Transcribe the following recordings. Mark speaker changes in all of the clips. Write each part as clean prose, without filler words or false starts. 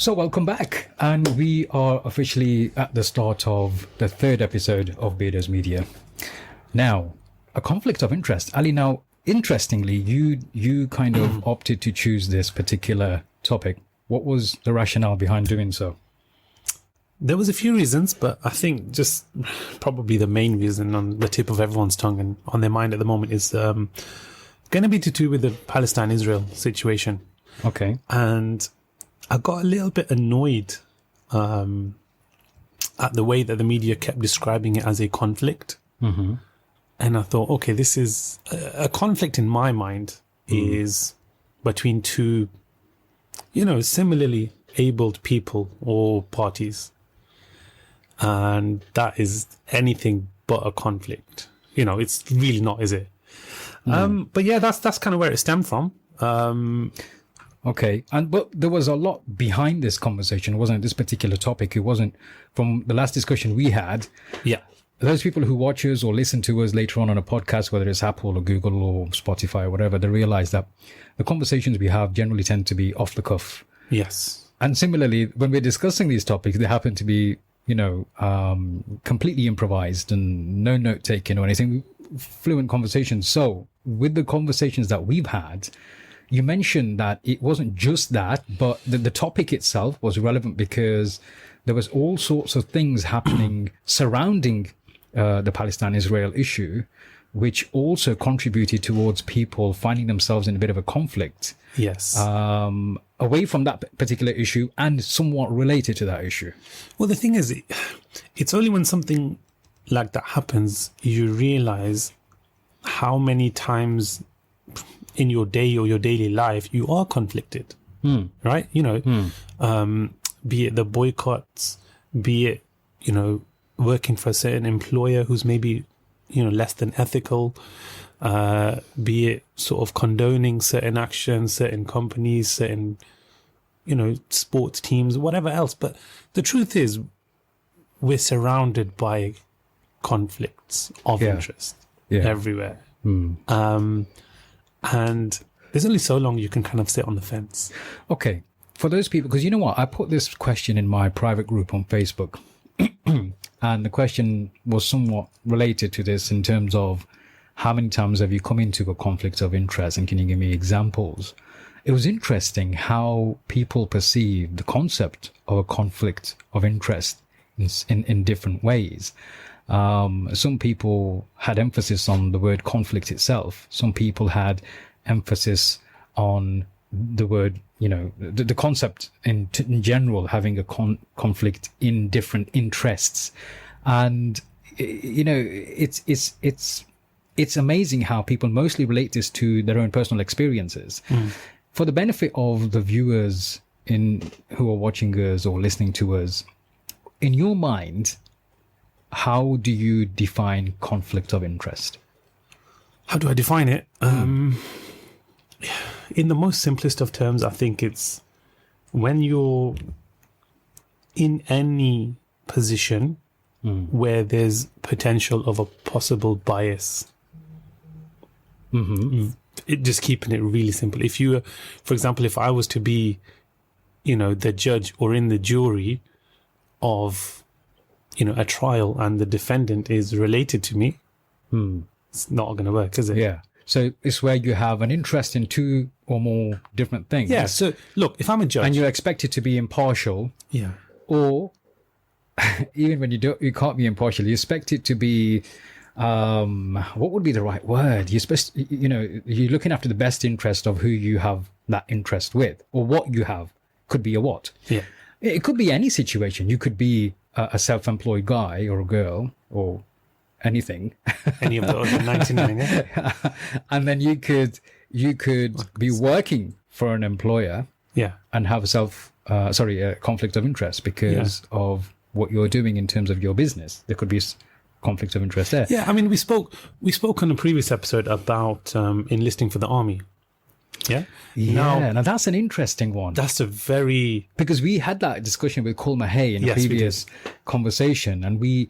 Speaker 1: So welcome back, and we are officially at the start of the third episode of BEARDOS Media. Now, a conflict of interest. Ali, now, interestingly, you kind of opted to choose this particular topic. What was the rationale behind doing so?
Speaker 2: There was a few reasons, but I think just probably the main reason on the tip of everyone's tongue and on their mind at the moment is going to be to do with the Palestine-Israel situation.
Speaker 1: Okay.
Speaker 2: And I got a little bit annoyed at the way that the media kept describing it as a conflict.
Speaker 1: Mm-hmm.
Speaker 2: And I thought, okay, this is a conflict in my mind is between two, similarly abled people or parties. And that is anything but a conflict. It's really not, is it? But yeah, that's kind of where it stemmed from.
Speaker 1: Okay. But there was a lot behind this conversation, wasn't it? This particular topic. It wasn't from the last discussion we had.
Speaker 2: Yeah.
Speaker 1: Those people who watch us or listen to us later on a podcast, whether it's Apple or Google or Spotify or whatever, they realize that the conversations we have generally tend to be off the cuff.
Speaker 2: Yes.
Speaker 1: And similarly, when we're discussing these topics, they happen to be, completely improvised and no note taking or anything, fluent conversations. So with the conversations that we've had, you mentioned that it wasn't just that, but the topic itself was relevant because there was all sorts of things happening surrounding the Palestine-Israel issue, which also contributed towards people finding themselves in a bit of a conflict.
Speaker 2: Yes.
Speaker 1: Away from that particular issue and somewhat related to that issue.
Speaker 2: Well, the thing is, it's only when something like that happens, you realize how many times in your day or your daily life you are conflicted, right? Be it the boycotts, be it, working for a certain employer who's maybe, less than ethical, be it sort of condoning certain actions, certain companies, certain, sports teams, whatever else. But the truth is, we're surrounded by conflicts of interest everywhere. And there's only so long you can kind of sit on the fence.
Speaker 1: Okay. For those people, because you know what? I put this question in my private group on Facebook. And the question was somewhat related to this in terms of how many times have you come into a conflict of interest, and can you give me examples? It was interesting how people perceive the concept of a conflict of interest in different ways. Some people had emphasis on the word conflict itself. Some people had emphasis on the word, the concept in general, having a conflict in different interests. And, it's amazing how people mostly relate this to their own personal experiences. For the benefit of the viewers who are watching us or listening to us, in your mind, how do you define conflict of interest?
Speaker 2: How do I define it? In the most simplest of terms, I think it's when you're in any position where there's potential of a possible bias. Just keeping it really simple. If you, for example, if I was to be, the judge or in the jury of, a trial and the defendant is related to me, it's not going to work, is it?
Speaker 1: Yeah. So it's where you have an interest in two or more different things.
Speaker 2: Yeah. So look, if I'm a judge,
Speaker 1: and you're expected to be impartial, or even when you can't be impartial, you expect it to be, what would be the right word? You're looking after the best interest of who you have that interest with, or what you have. Could be a what?
Speaker 2: Yeah.
Speaker 1: It could be any situation. You could be a self-employed guy or a girl or anything.
Speaker 2: Any of the other 99, yeah.
Speaker 1: And then you could be working for an employer, and have a conflict of interest because of what you're doing in terms of your business. There could be conflict of interest there.
Speaker 2: Yeah, I mean, we spoke on a previous episode about enlisting for the army. Yeah.
Speaker 1: Now that's an interesting one.
Speaker 2: That's a very...
Speaker 1: Because we had that discussion with Cole Mahay in a previous conversation, and we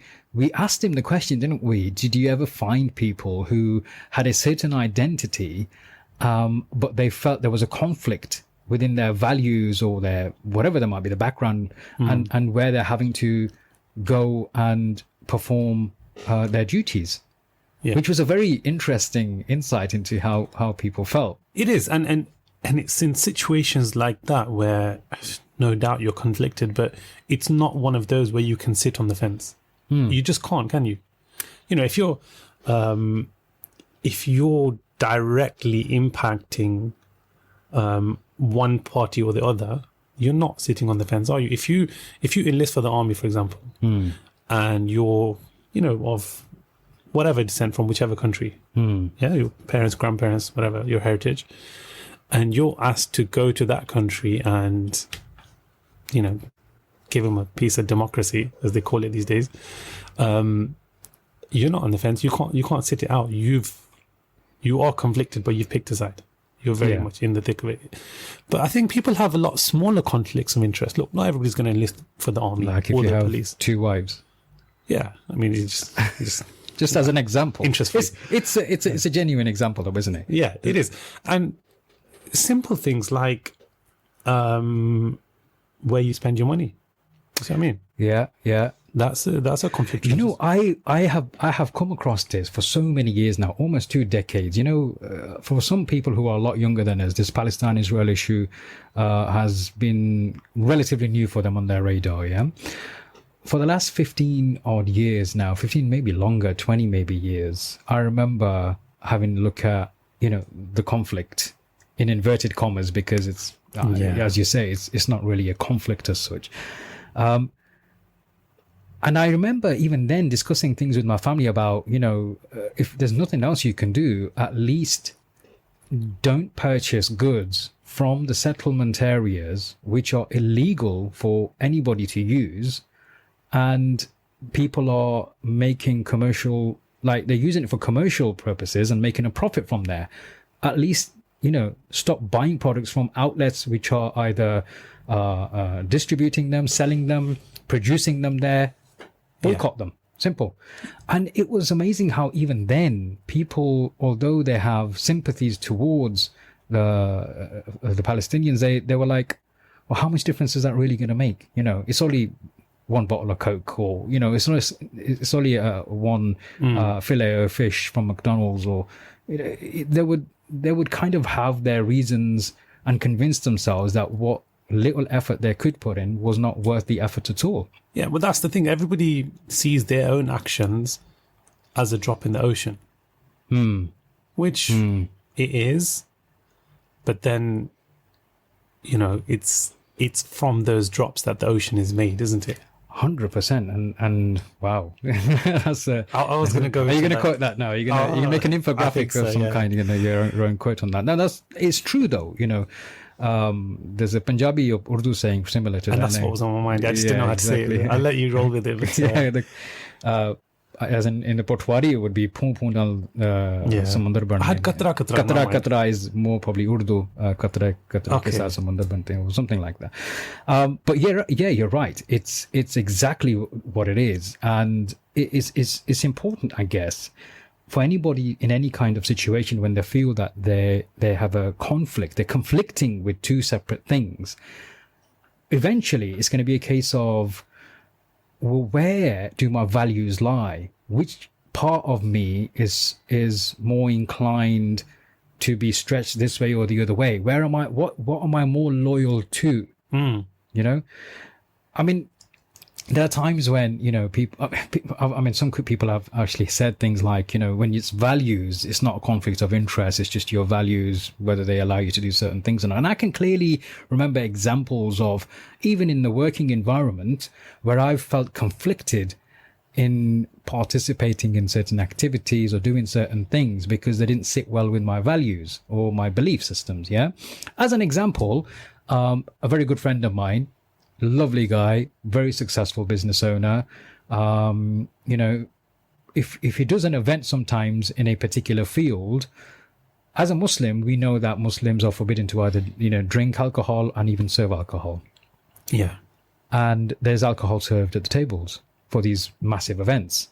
Speaker 1: asked him the question, didn't we? Did you ever find people who had a certain identity, but they felt there was a conflict within their values or their whatever there might be, the background, and where they're having to go and perform their duties.
Speaker 2: Yeah.
Speaker 1: Which was a very interesting insight into how people felt.
Speaker 2: It is, and it's in situations like that where no doubt you're conflicted, but it's not one of those where you can sit on the fence. You just can't, can you? You know, if you're directly impacting one party or the other, you're not sitting on the fence, are you? If you enlist for the army, for example, and you're, you know, of whatever descent from whichever country, your parents, grandparents, whatever your heritage, and you're asked to go to that country and, you know, give them a piece of democracy, as they call it these days. You're not on the fence. You can't sit it out. You are conflicted, but you've picked a side. You're very much in the thick of it. But I think people have a lot smaller conflicts of interest. Look, not everybody's going to enlist for the army
Speaker 1: Like if
Speaker 2: or
Speaker 1: you
Speaker 2: the
Speaker 1: have
Speaker 2: police.
Speaker 1: 2 wives.
Speaker 2: Yeah, I mean, it's
Speaker 1: Just as an example.
Speaker 2: Interesting.
Speaker 1: It's a genuine example though, isn't it?
Speaker 2: Yeah, it is. And simple things like where you spend your money. You see what I mean?
Speaker 1: Yeah.
Speaker 2: That's a conflict.
Speaker 1: You know, I have come across this for so many years now, almost 2 decades. You know, for some people who are a lot younger than us, this Palestine-Israel issue has been relatively new for them on their radar, yeah? For the last 15 odd years now, 15 maybe longer, 20 maybe years, I remember having a look at, you know, the conflict in inverted commas, because it's, as you say, it's not really a conflict as such. And I remember even then discussing things with my family about, you know, if there's nothing else you can do, at least don't purchase goods from the settlement areas which are illegal for anybody to use. And people are making commercial, like they're using it for commercial purposes and making a profit from there. At least, you know, stop buying products from outlets which are either distributing them, selling them, producing them there. Boycott them. Simple. And it was amazing how even then people, although they have sympathies towards the Palestinians, they were like, well, how much difference is that really going to make? You know, it's only 1 bottle of Coke, or, you know, it's only one fillet of fish from McDonald's, or they would kind of have their reasons and convince themselves that what little effort they could put in was not worth the effort at all.
Speaker 2: Yeah, but that's the thing. Everybody sees their own actions as a drop in the ocean, which it is. But then, you know, it's from those drops that the ocean is made, isn't it?
Speaker 1: 100%, and wow, that's
Speaker 2: I was going to go.
Speaker 1: Are you going to quote that now? You're going to make an infographic of some kind? You know, your own quote on that. Now it's true though. You know, there's a Punjabi or Urdu saying similar to that.
Speaker 2: And that's what was on my mind. I just didn't know how to say it. I'll let you roll with it. But,
Speaker 1: as in the Potwari, it would be Poon Poon Dal Samandar Ban.
Speaker 2: I had Katra Katra.
Speaker 1: Katra is more probably Urdu. Katra ke saath Samandar Bante, or something like that. But you're right. It's exactly what it is, and it's important, I guess, for anybody in any kind of situation when they feel that they have a conflict, they're conflicting with 2 separate things. Eventually, it's going to be a case of, well, where do my values lie? Which part of me is more inclined to be stretched this way or the other way? Where am I? What am I more loyal to? You know, I mean, there are times when, you know, some people have actually said things like, you know, when it's values, it's not a conflict of interest. It's just your values, whether they allow you to do certain things or not. And I can clearly remember examples of, even in the working environment, where I've felt conflicted in participating in certain activities or doing certain things because they didn't sit well with my values or my belief systems. Yeah. As an example, a very good friend of mine, lovely guy, very successful business owner. You know, if he does an event sometimes in a particular field, as a Muslim, we know that Muslims are forbidden to either, you know, drink alcohol and even serve alcohol.
Speaker 2: Yeah.
Speaker 1: And there's alcohol served at the tables for these massive events.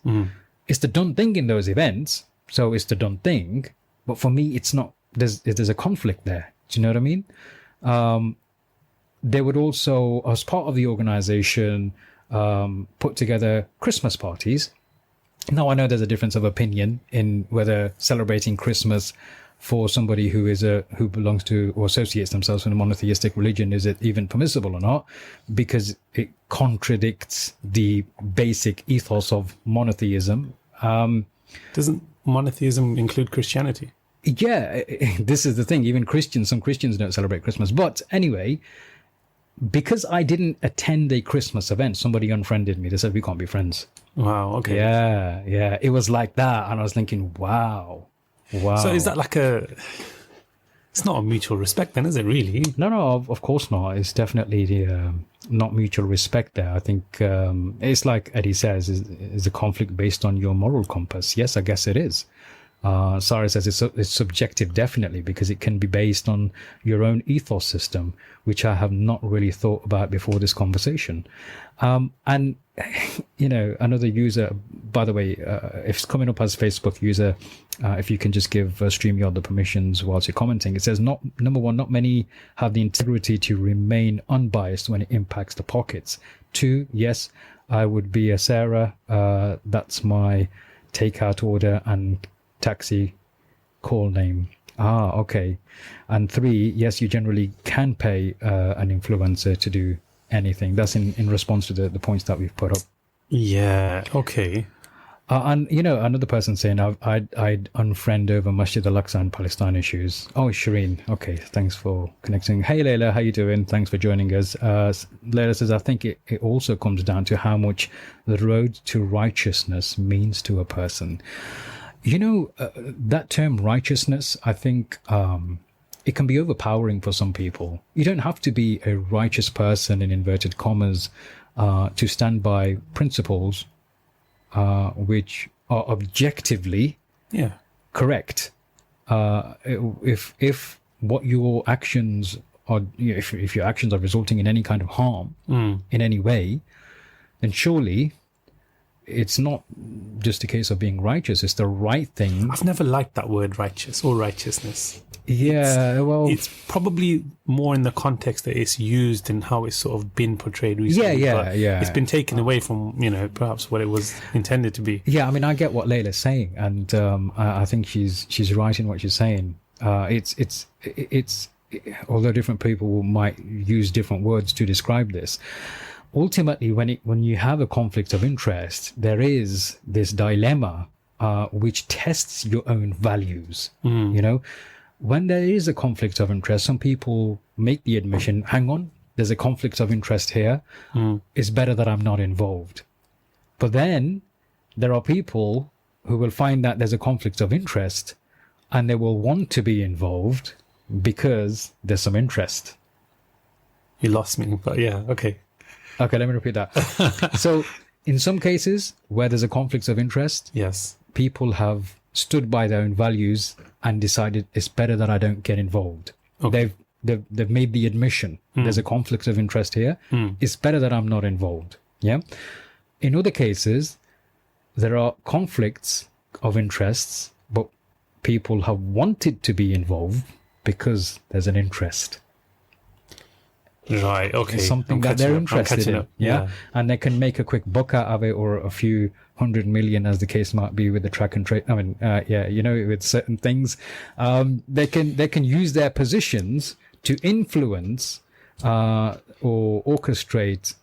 Speaker 1: It's the done thing in those events. So it's the done thing. But for me, it's not, there's a conflict there. Do you know what I mean? They would also, as part of the organization, put together Christmas parties. Now, I know there's a difference of opinion in whether celebrating Christmas for somebody who belongs to or associates themselves with a monotheistic religion, is it even permissible or not? Because it contradicts the basic ethos of monotheism.
Speaker 2: Doesn't monotheism include Christianity?
Speaker 1: Yeah, this is the thing. Even some Christians don't celebrate Christmas. But anyway, because I didn't attend a Christmas event, somebody unfriended me. They said, we can't be friends.
Speaker 2: Wow, okay.
Speaker 1: Yeah. It was like that. And I was thinking, wow.
Speaker 2: So is that like it's not a mutual respect then, is it really?
Speaker 1: No, of course not. It's definitely not mutual respect there. I think it's like Eddie says, is a conflict based on your moral compass? Yes, I guess it is. Sarah says it's subjective, definitely, because it can be based on your own ethos system, which I have not really thought about before this conversation. And, another user, by the way, if it's coming up as Facebook user, if you can just give StreamYard the permissions whilst you're commenting, it says, number one, not many have the integrity to remain unbiased when it impacts the pockets. 2, yes, I would be a Sarah. That's my takeout order and taxi call name. Okay. And 3, yes, you generally can pay an influencer to do anything. That's in response to the points that we've put up.
Speaker 2: Yeah, okay.
Speaker 1: And another person saying I'd unfriend over Masjid Al-Aqsa and Palestine issues. Oh, Shireen. Okay, thanks for connecting. Hey, Layla, how you doing? Thanks for joining us. Layla says, I think it also comes down to how much the road to righteousness means to a person. That term righteousness, I think it can be overpowering for some people. You don't have to be a righteous person, in inverted commas, to stand by principles which are objectively correct. If what your actions are, if your actions are resulting in any kind of harm in any way, then surely it's not just a case of being righteous. It's the right thing.
Speaker 2: I've never liked that word righteous or righteousness.
Speaker 1: Yeah,
Speaker 2: it's probably more in the context that it's used and how it's sort of been portrayed recently.
Speaker 1: Yeah.
Speaker 2: It's been taken away from, perhaps what it was intended to be.
Speaker 1: Yeah, I mean, I get what Layla's saying, and I think she's right in what she's saying. It's although different people might use different words to describe this. Ultimately, when you have a conflict of interest, there is this dilemma which tests your own values. When there is a conflict of interest, some people make the admission, hang on, there's a conflict of interest here. It's better that I'm not involved. But then there are people who will find that there's a conflict of interest and they will want to be involved because there's some interest.
Speaker 2: You lost me, but yeah, okay.
Speaker 1: Okay, let me repeat that. So in some cases where there's a conflict of interest,
Speaker 2: yes,
Speaker 1: people have stood by their own values and decided it's better that I don't get involved. Okay. They've made the admission there's a conflict of interest here. It's better that I'm not involved. Yeah. In other cases, there are conflicts of interests, but people have wanted to be involved because there's an interest.
Speaker 2: Right, okay.
Speaker 1: It's something that they're interested in. Yeah. And they can make a quick buck out of it, or a few 100 million, as the case might be with the track and trace. I mean, with certain things, they can use their positions to influence or orchestrate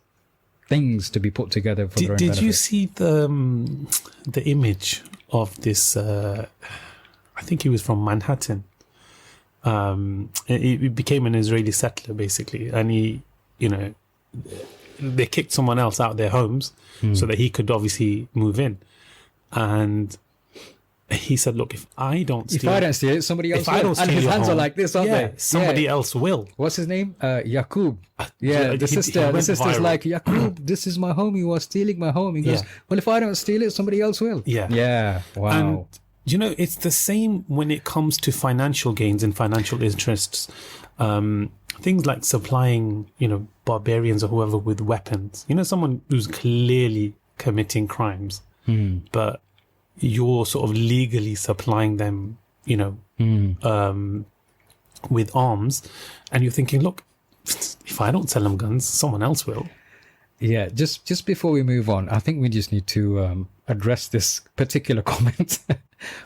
Speaker 1: things to be put together for their own benefit.
Speaker 2: Did you see the image of this? I think he was from Manhattan. He became an Israeli settler, basically, and they kicked someone else out of their homes so that he could obviously move in. And he said, look, if I don't steal it, somebody else will.
Speaker 1: And his hands are like this, aren't they?
Speaker 2: Somebody else will.
Speaker 1: What's his name? Yaqub. The sister's like, Yaqub, this is my home. You are stealing my home. He goes, well, if I don't steal it, somebody else will. Yeah. Wow.
Speaker 2: And, it's the same when it comes to financial gains and financial interests. Things like supplying, barbarians or whoever with weapons. Someone who's clearly committing crimes, but you're sort of legally supplying them, with arms, and you're thinking, look, if I don't sell them guns, someone else will.
Speaker 1: Yeah, just before we move on, I think we just need to address this particular comment.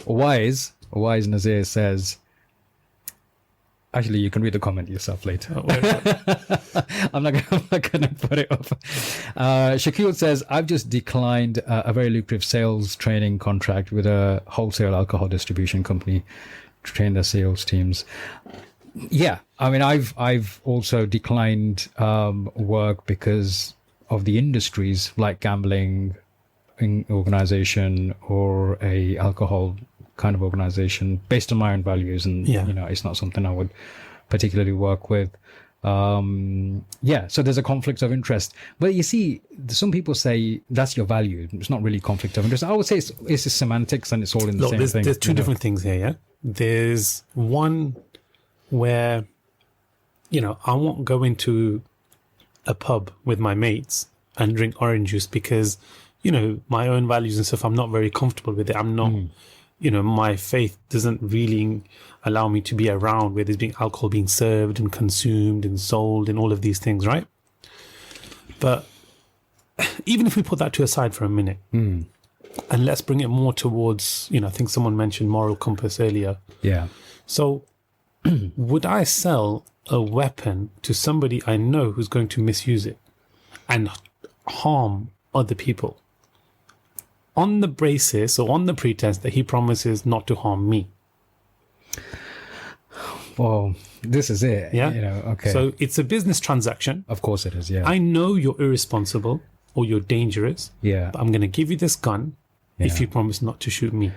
Speaker 1: Wise Nazir says, actually, you can read the comment yourself later.
Speaker 2: Oh, where is it?
Speaker 1: I'm not going to put it up. Shaquille says, I've just declined a very lucrative sales training contract with a wholesale alcohol distribution company to train their sales teams. Yeah, I mean, I've also declined work because of the industries like gambling organization or a alcohol kind of organization based on my own values, and it's not something I would particularly work with. So there's a conflict of interest, but you see, some people say that's your value. It's not really conflict of interest. I would say it's just semantics, and it's all in the same thing.
Speaker 2: There's two different things here. Yeah, there's one where I won't go into a pub with my mates and drink orange juice because my own values and stuff, I'm not very comfortable with it. I'm not my faith doesn't really allow me to be around where there's being alcohol being served and consumed and sold and all of these things, right? But even if we put that to aside for a minute, and let's bring it more towards, I think someone mentioned moral compass earlier.
Speaker 1: Yeah.
Speaker 2: So would I sell a weapon to somebody I know who's going to misuse it and harm other people on the basis or on the pretense that he promises not to harm me?
Speaker 1: Well, this is it.
Speaker 2: Yeah.
Speaker 1: Okay.
Speaker 2: So it's a business transaction.
Speaker 1: Of course it is. Yeah.
Speaker 2: I know you're irresponsible or you're dangerous.
Speaker 1: Yeah.
Speaker 2: But I'm going to give you this gun if you promise not to shoot me.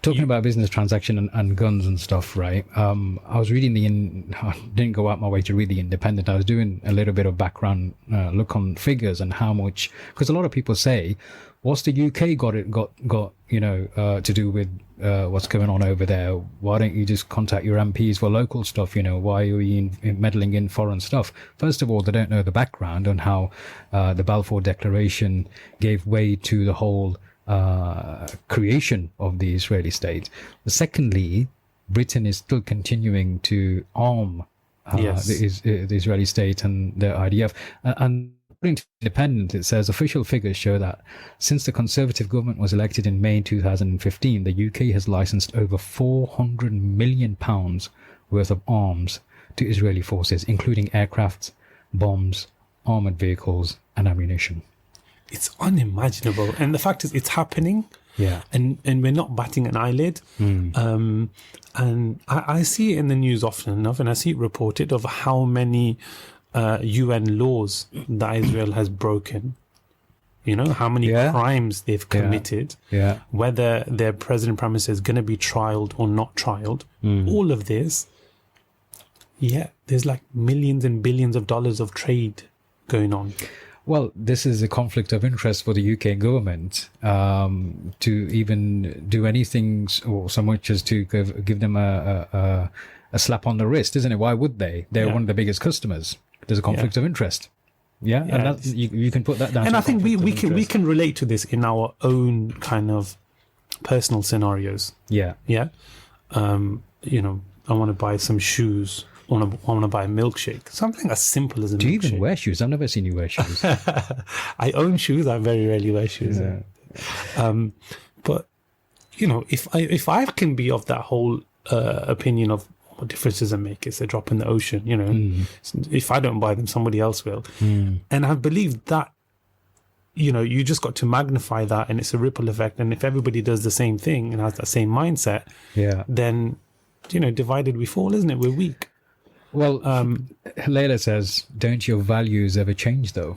Speaker 1: Talking about business transaction and guns and stuff, right? I was reading I didn't go out my way to read The Independent. I was doing a little bit of background look on figures and how much, because a lot of people say, what's the UK got to do with what's going on over there? Why don't you just contact your MPs for local stuff? Why are you meddling in foreign stuff? First of all, they don't know the background on how the Balfour Declaration gave way to the whole creation of the Israeli state. Secondly, Britain is still continuing to arm the Israeli state and the IDF. And according to Independent, it says official figures show that since the Conservative government was elected in May 2015, the UK has licensed over £400 million worth of arms to Israeli forces, including aircraft, bombs, armored vehicles, and ammunition.
Speaker 2: It's unimaginable. And the fact is, it's happening.
Speaker 1: Yeah.
Speaker 2: And we're not batting an eyelid. And I see it in the news often enough, and I see it reported of how many UN laws that Israel has broken. How many crimes they've committed. Yeah. Whether their president prime minister is going to be trialed or not trialed. All of this. Yeah. There's like millions and billions of dollars of trade going on.
Speaker 1: Well, this is a conflict of interest for the UK government to even do anything, or so much as to give them a slap on the wrist, isn't it? Why would they? They're one of the biggest customers. There's a conflict of interest. Yeah, and that's, you can put that down.
Speaker 2: And I think we can relate to this in our own kind of personal scenarios. Yeah. I want to buy some shoes. I want to buy a milkshake. Something as simple as a milkshake.
Speaker 1: Do you even wear shoes? I've never seen you wear shoes.
Speaker 2: I own shoes. I very rarely wear shoes. Yeah. But if I can be of that whole opinion of what difference does it make? It's a drop in the ocean. If I don't buy them, somebody else will. And I believe that you just got to magnify that, and it's a ripple effect. And if everybody does the same thing and has that same mindset, then divided we fall, isn't it? We're weak.
Speaker 1: Well, Layla says, don't your values ever change, though?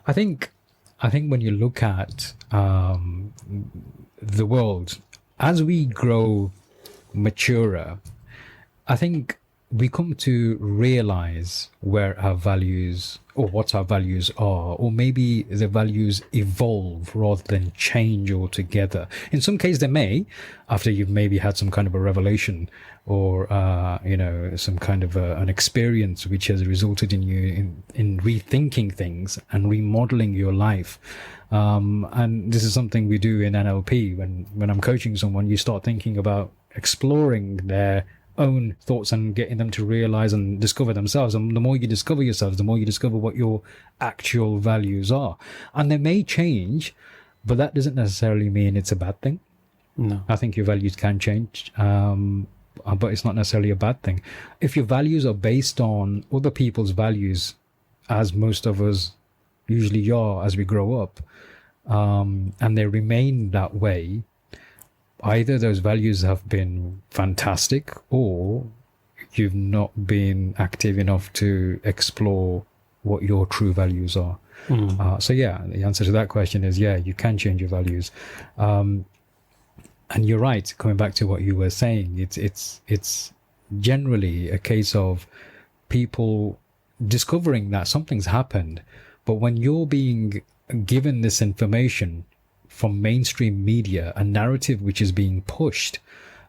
Speaker 1: I think when you look at the world, as we grow maturer, I think we come to realize where our values, or what our values are, or maybe the values evolve rather than change altogether. In some cases, they may, after you've maybe had some kind of a revelation or some kind of an experience which has resulted in you in rethinking things and remodeling your life. And this is something we do in NLP. When I'm coaching someone, you start thinking about exploring their own thoughts and getting them to realize and discover themselves. And the more you discover yourselves, the more you discover what your actual values are. And they may change, but that doesn't necessarily mean it's a bad thing.
Speaker 2: No.
Speaker 1: I think your values can change, but it's not necessarily a bad thing. If your values are based on other people's values, as most of us usually are as we grow up, and they remain that way, either those values have been fantastic or you've not been active enough to explore what your true values are. So yeah, the answer to that question is yeah, you can change your values. And you're right, coming back to what you were saying, it's generally a case of people discovering that something's happened, but when you're being given this information from mainstream media, a narrative which is being pushed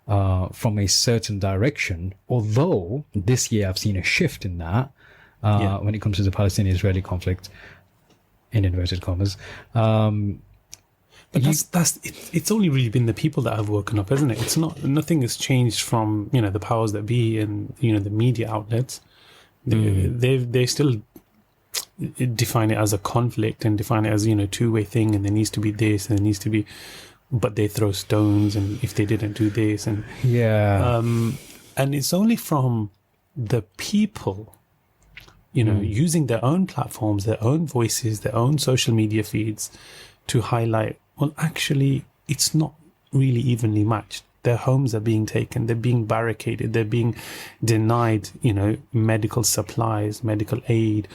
Speaker 1: from a certain direction, although this year I've seen a shift in that when it comes to the Palestinian-Israeli conflict, in inverted commas.
Speaker 2: But it's only really been the people that have woken up, isn't it? It's not, nothing has changed from, the powers that be and, the media outlets. They still define it as a conflict and define it as, two-way thing, and there needs to be this and there needs to be, but they throw stones and if they didn't do this and and it's only from the people, using their own platforms, their own voices, their own social media feeds to highlight, well, actually, it's not really evenly matched. Their homes are being taken, they're being barricaded, they're being denied, medical supplies, medical aid,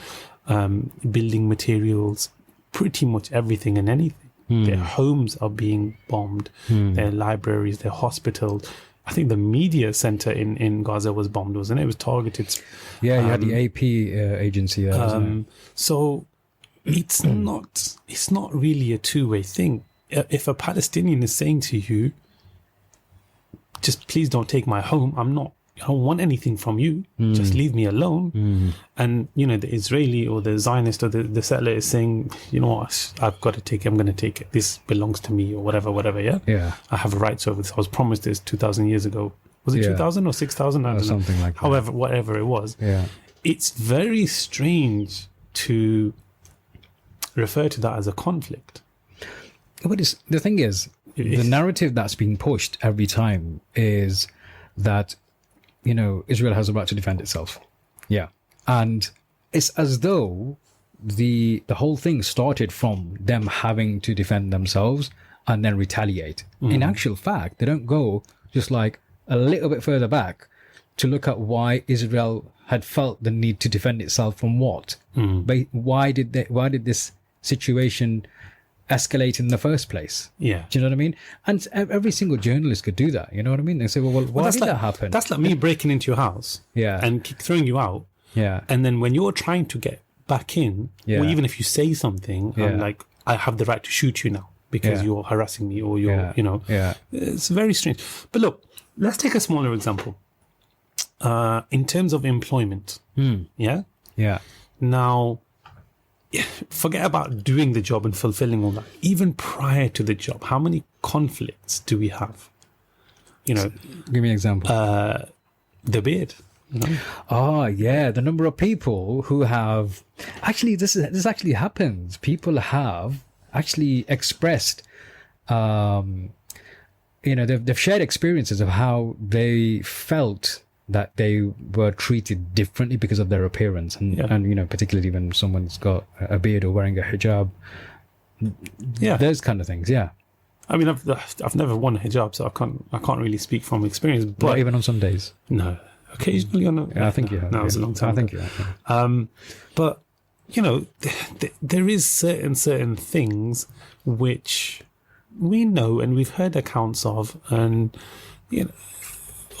Speaker 2: building materials, pretty much everything and anything. Their homes are being bombed, their libraries, their hospitals. I think the media center in Gaza was bombed, wasn't it? It was targeted.
Speaker 1: Yeah, you had the AP agency there, wasn't it?
Speaker 2: So it's not really a two-way thing. If a Palestinian is saying to you, just please don't take my home, I don't want anything from you, just leave me alone. And the Israeli or the Zionist or the settler is saying, you know what, I've got to take it, I'm going to take it, this belongs to me, or whatever, yeah, I have rights over this, I was promised this 2,000 years ago. Was it 2,000 or 6,000? I don't know.
Speaker 1: Something like that.
Speaker 2: However, whatever it was, it's very strange to refer to that as a conflict.
Speaker 1: But the thing is, the narrative that's being pushed every time is that, Israel has a right to defend itself. Yeah. And it's as though the whole thing started from them having to defend themselves and then retaliate. In actual fact, they don't go just like a little bit further back to look at why Israel had felt the need to defend itself from what. Why did this situation escalate in the first place?
Speaker 2: Yeah.
Speaker 1: Do you know what I mean? And every single journalist could do that. You know what I mean? They say, well why did that happen?
Speaker 2: That's like me breaking into your house and throwing you out.
Speaker 1: Yeah.
Speaker 2: And then when you're trying to get back in, or even if you say something, I'm like, I have the right to shoot you now because you're harassing me or you're, it's very strange. But look, let's take a smaller example. In terms of employment. Yeah?
Speaker 1: Yeah.
Speaker 2: Now, forget about doing the job and fulfilling all that. Even prior to the job, how many conflicts do we have? Give
Speaker 1: me an example.
Speaker 2: The beard.
Speaker 1: Oh, yeah. The number of people who have... Actually, this actually happens. People have actually expressed... they've shared experiences of how they felt that they were treated differently because of their appearance, and particularly when someone's got a beard or wearing a hijab, those kind of things. Yeah,
Speaker 2: I mean, I've never worn a hijab, so I can't really speak from experience. But
Speaker 1: not even on some days.
Speaker 2: No, occasionally on.
Speaker 1: I think you have.
Speaker 2: No, it was a long time.
Speaker 1: I think you have.
Speaker 2: But there is certain things which we know and we've heard accounts of, and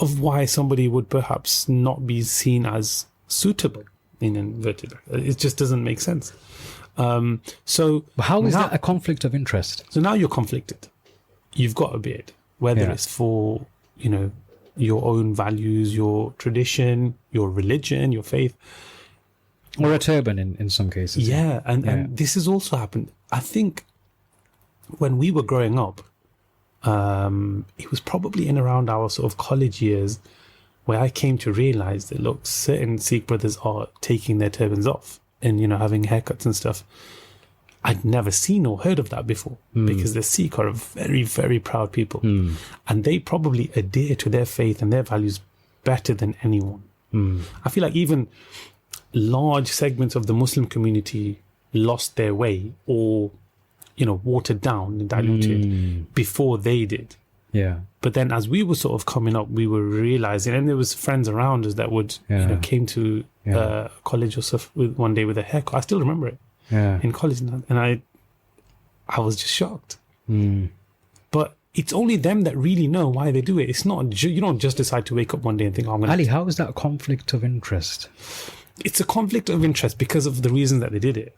Speaker 2: of why somebody would perhaps not be seen as suitable in inverted. It just doesn't make sense. So
Speaker 1: but how is that a conflict of interest?
Speaker 2: So now you're conflicted. You've got a beard, whether it's for, your own values, your tradition, your religion, your faith.
Speaker 1: Or a turban in some cases.
Speaker 2: Yeah, and this has also happened. I think when we were growing up, it was probably in around our sort of college years where I came to realize that, look, certain Sikh brothers are taking their turbans off and, having haircuts and stuff. I'd never seen or heard of that before, because the Sikh are a very, very proud people. And they probably adhere to their faith and their values better than anyone. I feel like even large segments of the Muslim community lost their way or, watered down and diluted before they did.
Speaker 1: Yeah.
Speaker 2: But then as we were sort of coming up, we were realizing, and there was friends around us that would, came to college or stuff one day with a haircut. I still remember it.
Speaker 1: Yeah.
Speaker 2: In college, and I was just shocked. But it's only them that really know why they do it. It's not, you don't just decide to wake up one day and think, oh, I'm going to...
Speaker 1: Ali, how is that conflict of interest?
Speaker 2: It's a conflict of interest because of the reason that they did it.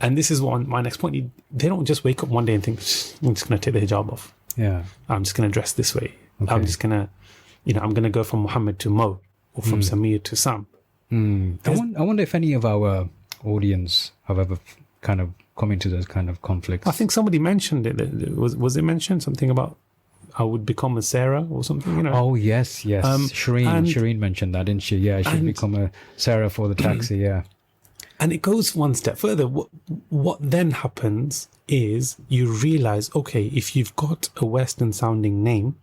Speaker 2: And this is my next point. They don't just wake up one day and think, I'm just going to take the hijab off.
Speaker 1: Yeah.
Speaker 2: I'm just going to dress this way.
Speaker 1: Okay.
Speaker 2: I'm just going to, I'm going to go from Muhammad to Mo, or from Samir to Sam.
Speaker 1: I wonder if any of our audience have ever kind of come into those kind of conflicts.
Speaker 2: I think somebody mentioned it. Was it mentioned something about I would become a Sarah or something?
Speaker 1: Oh yes. Shireen mentioned that, didn't she? Yeah, she'd become a Sarah for the taxi. Yeah.
Speaker 2: And it goes one step further. What then happens is you realize, okay, if you've got a Western sounding name,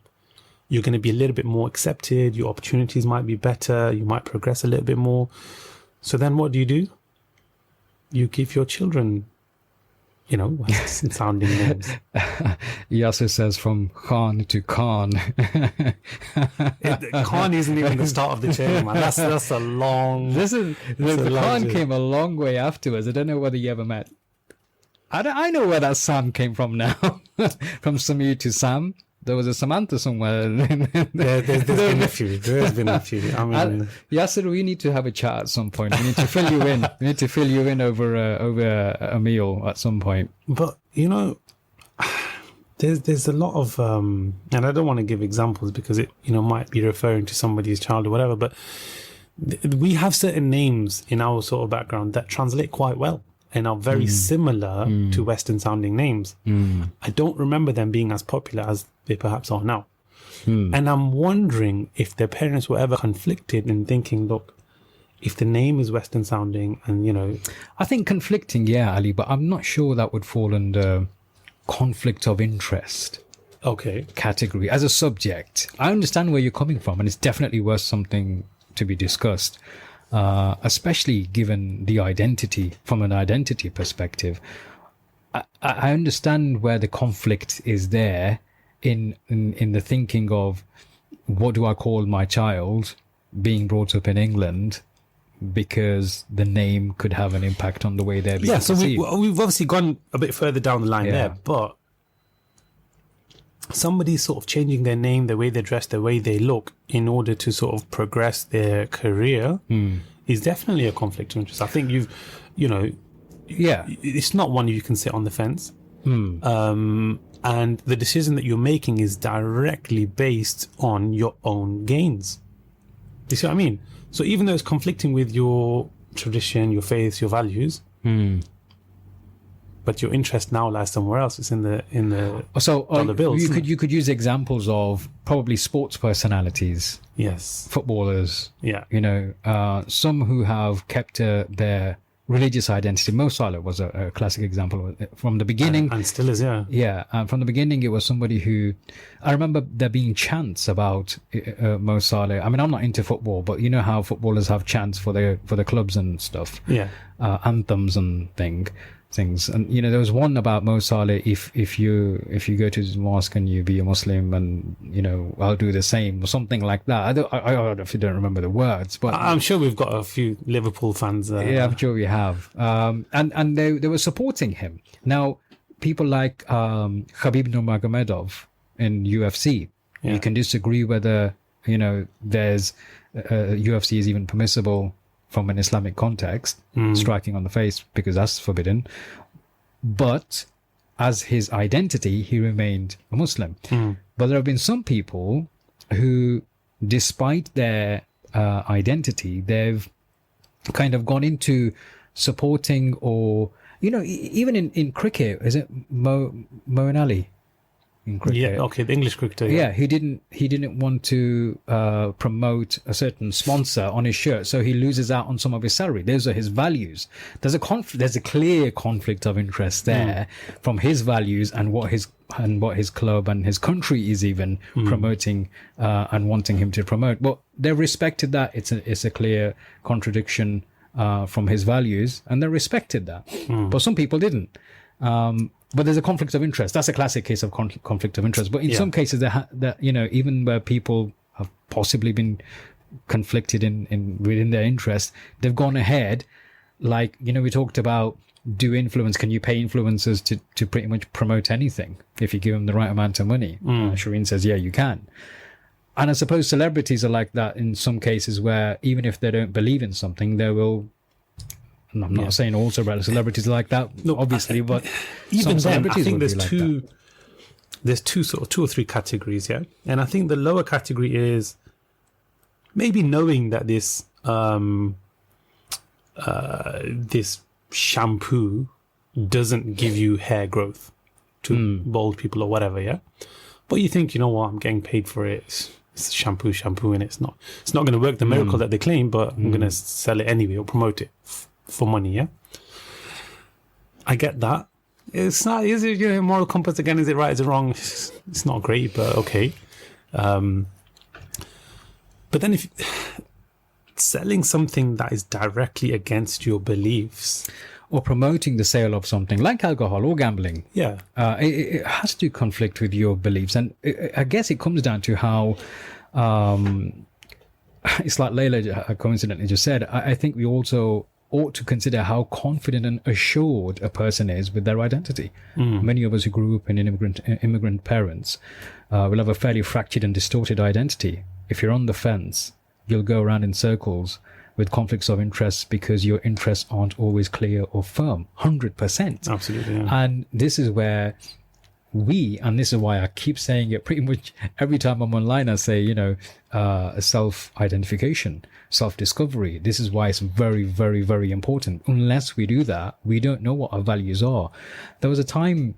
Speaker 2: you're going to be a little bit more accepted. Your opportunities might be better. You might progress a little bit more. So then what do? You give your children, Western sounding names.
Speaker 1: Yasser says from Khan to Khan.
Speaker 2: Khan isn't even the start of the chain, man. That's a long...
Speaker 1: The Khan came a long way afterwards. I don't know whether you ever met. I know where that Sam came from now. From Samir to Sam. There was a Samantha somewhere.
Speaker 2: There's been a few. There's been a few. I mean,
Speaker 1: Yasser, we need to have a chat at some point. We need to fill you in. We need to fill you in over a meal at some point.
Speaker 2: But there's a lot of and I don't want to give examples because it might be referring to somebody's child or whatever. But we have certain names in our sort of background that translate quite well and are very similar to Western sounding names. I don't remember them being as popular as they perhaps are now. And I'm wondering if their parents were ever conflicted in thinking, look, if the name is Western sounding and,
Speaker 1: I think conflicting, yeah, Ali, but I'm not sure that would fall under conflict of interest category as a subject. I understand where you're coming from, and it's definitely worth something to be discussed. Especially given the identity, from an identity perspective. I understand where the conflict is there in the thinking of what do I call my child being brought up in England, because the name could have an impact on the way they're being perceived.
Speaker 2: So we've obviously gone a bit further down the line there, but somebody sort of changing their name, the way they dress, the way they look in order to sort of progress their career is definitely a conflict of interest. I think it's not one you can sit on the fence. And the decision that you're making is directly based on your own gains. You see what I mean? So even though it's conflicting with your tradition, your faith, your values, but your interest now lies somewhere else. It's in the dollar bills.
Speaker 1: You could use examples of probably sports personalities.
Speaker 2: Yes.
Speaker 1: Footballers.
Speaker 2: Yeah.
Speaker 1: Some who have kept their religious identity. Mo Salah was a classic example from the beginning.
Speaker 2: And still is, yeah.
Speaker 1: Yeah. From the beginning, it was somebody who... I remember there being chants about Mo Salah. I mean, I'm not into football, but you know how footballers have chants for the clubs and stuff.
Speaker 2: Yeah.
Speaker 1: Anthems and things. And there was one about Mo Salah, if you go to the mosque and you be a Muslim, and I'll do the same or something like that. I don't remember the words, but
Speaker 2: I'm sure we've got a few Liverpool fans there.
Speaker 1: Yeah, I'm sure we have. And they were supporting him. Now people like Khabib Nurmagomedov in UFC, you can disagree whether there's UFC is even permissible from an Islamic context, striking on the face, because that's forbidden. But as his identity, he remained a Muslim. But there have been some people who, despite their identity, they've kind of gone into supporting, or, even in cricket, is it Mo Ali? in cricket.
Speaker 2: Yeah, okay, the English cricketer.
Speaker 1: Yeah, he didn't want to promote a certain sponsor on his shirt, so he loses out on some of his salary. Those are his values. There's a clear conflict of interest there from his values and what his club and his country is even promoting and wanting him to promote. But they respected that. It's a clear contradiction from his values, and they respected that. But some people didn't. But there's a conflict of interest. That's a classic case of conflict of interest. But in some cases, that even where people have possibly been conflicted within their interest, they've gone ahead. Like, we talked about can you pay influencers to pretty much promote anything if you give them the right amount of money? Shireen says, yeah, you can. And I suppose celebrities are like that in some cases, where even if they don't believe in something, they will. And I'm not saying also about celebrities like that, obviously, but
Speaker 2: even
Speaker 1: some
Speaker 2: then, I think there's
Speaker 1: like
Speaker 2: there's two or three categories, yeah. And I think the lower category is maybe knowing that this this shampoo doesn't give you hair growth to bald people or whatever, yeah. But you think, you know what, I'm getting paid for it. It's shampoo, and it's not going to work the miracle that they claim, but I'm going to sell it anyway or promote it for money, yeah. I get that. It's not. Is it moral compass again? Is it right? Is it wrong? It's not great, but okay. But then if selling something that is directly against your beliefs,
Speaker 1: or promoting the sale of something like alcohol or gambling, it has to conflict with your beliefs, and I guess it comes down to how. It's like Layla coincidentally just said. I think we also ought to consider how confident and assured a person is with their identity. Many of us who grew up in immigrant parents will have a fairly fractured and distorted identity. If you're on the fence, you'll go around in circles with conflicts of interest because your interests aren't always clear or firm. 100%.
Speaker 2: Absolutely. Yeah.
Speaker 1: And this is where and this is why I keep saying it pretty much every time I'm online, I say, self-identification, self-discovery. This is why it's very, very, very important. Unless we do that, we don't know what our values are. There was a time,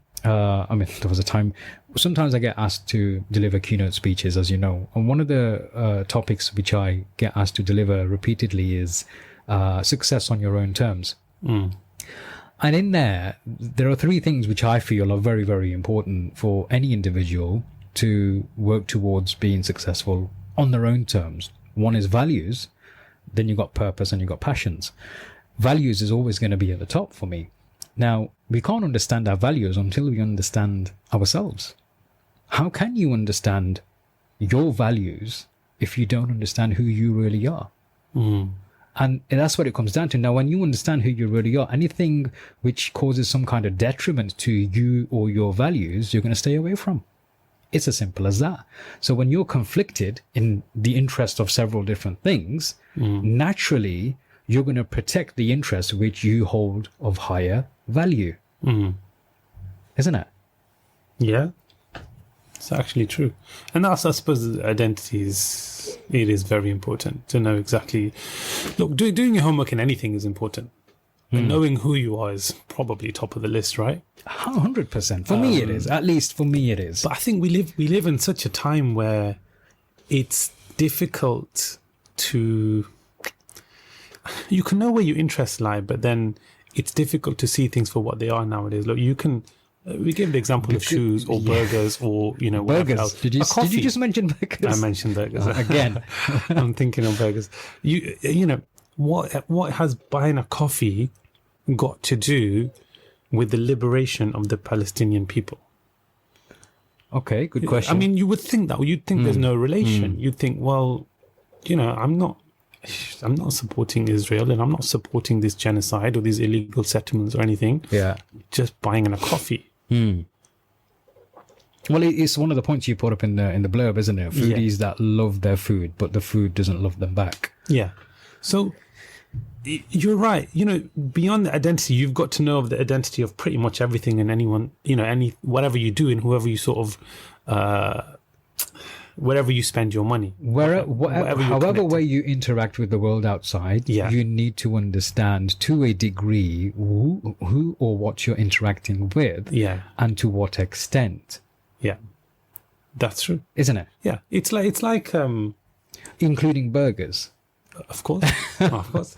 Speaker 1: sometimes I get asked to deliver keynote speeches, as you know. And one of the topics which I get asked to deliver repeatedly is success on your own terms. And in there are three things which I feel are very, very important for any individual to work towards being successful on their own terms. One is values, then you've got purpose and you've got passions. Values is always going to be at the top for me. Now, we can't understand our values until we understand ourselves. How can you understand your values if you don't understand who you really are? And that's what it comes down to. Now, when you understand who you really are, anything which causes some kind of detriment to you or your values, you're going to stay away from. It's as simple as that. So when you're conflicted in the interest of several different things, naturally, you're going to protect the interest which you hold of higher value. Isn't it?
Speaker 2: Yeah. It's actually true. And that's, I suppose, identity it is very important to know exactly. Look, doing your homework in anything is important. And knowing who you are is probably top of the list, right?
Speaker 1: 100%. For me, it is. At least for me, it is.
Speaker 2: But I think we live in such a time where it's difficult to. You can know where your interests lie, but then it's difficult to see things for what they are nowadays. Look, you can. We gave the example of shoes or burgers or whatever else.
Speaker 1: Did you just mention burgers?
Speaker 2: I mentioned burgers
Speaker 1: again.
Speaker 2: I'm thinking of burgers. What has buying a coffee got to do with the liberation of the Palestinian people?
Speaker 1: Okay, good question.
Speaker 2: I mean, you would think that. You'd think there's no relation. You'd think, well, I'm not supporting Israel and I'm not supporting this genocide or these illegal settlements or anything.
Speaker 1: Yeah.
Speaker 2: Just buying a coffee.
Speaker 1: Well, it's one of the points you put up in the blurb, isn't it? Foodies that love their food, but the food doesn't love them back.
Speaker 2: Yeah. So you're right. Beyond the identity, you've got to know of the identity of pretty much everything and anyone, whatever you do and whoever you sort of, wherever you spend your money.
Speaker 1: However way you interact with the world outside, you need to understand to a degree who or what you're interacting with, and to what extent.
Speaker 2: Yeah. That's true.
Speaker 1: isn't it?
Speaker 2: Yeah, it's like
Speaker 1: Including burgers.
Speaker 2: of course, of course.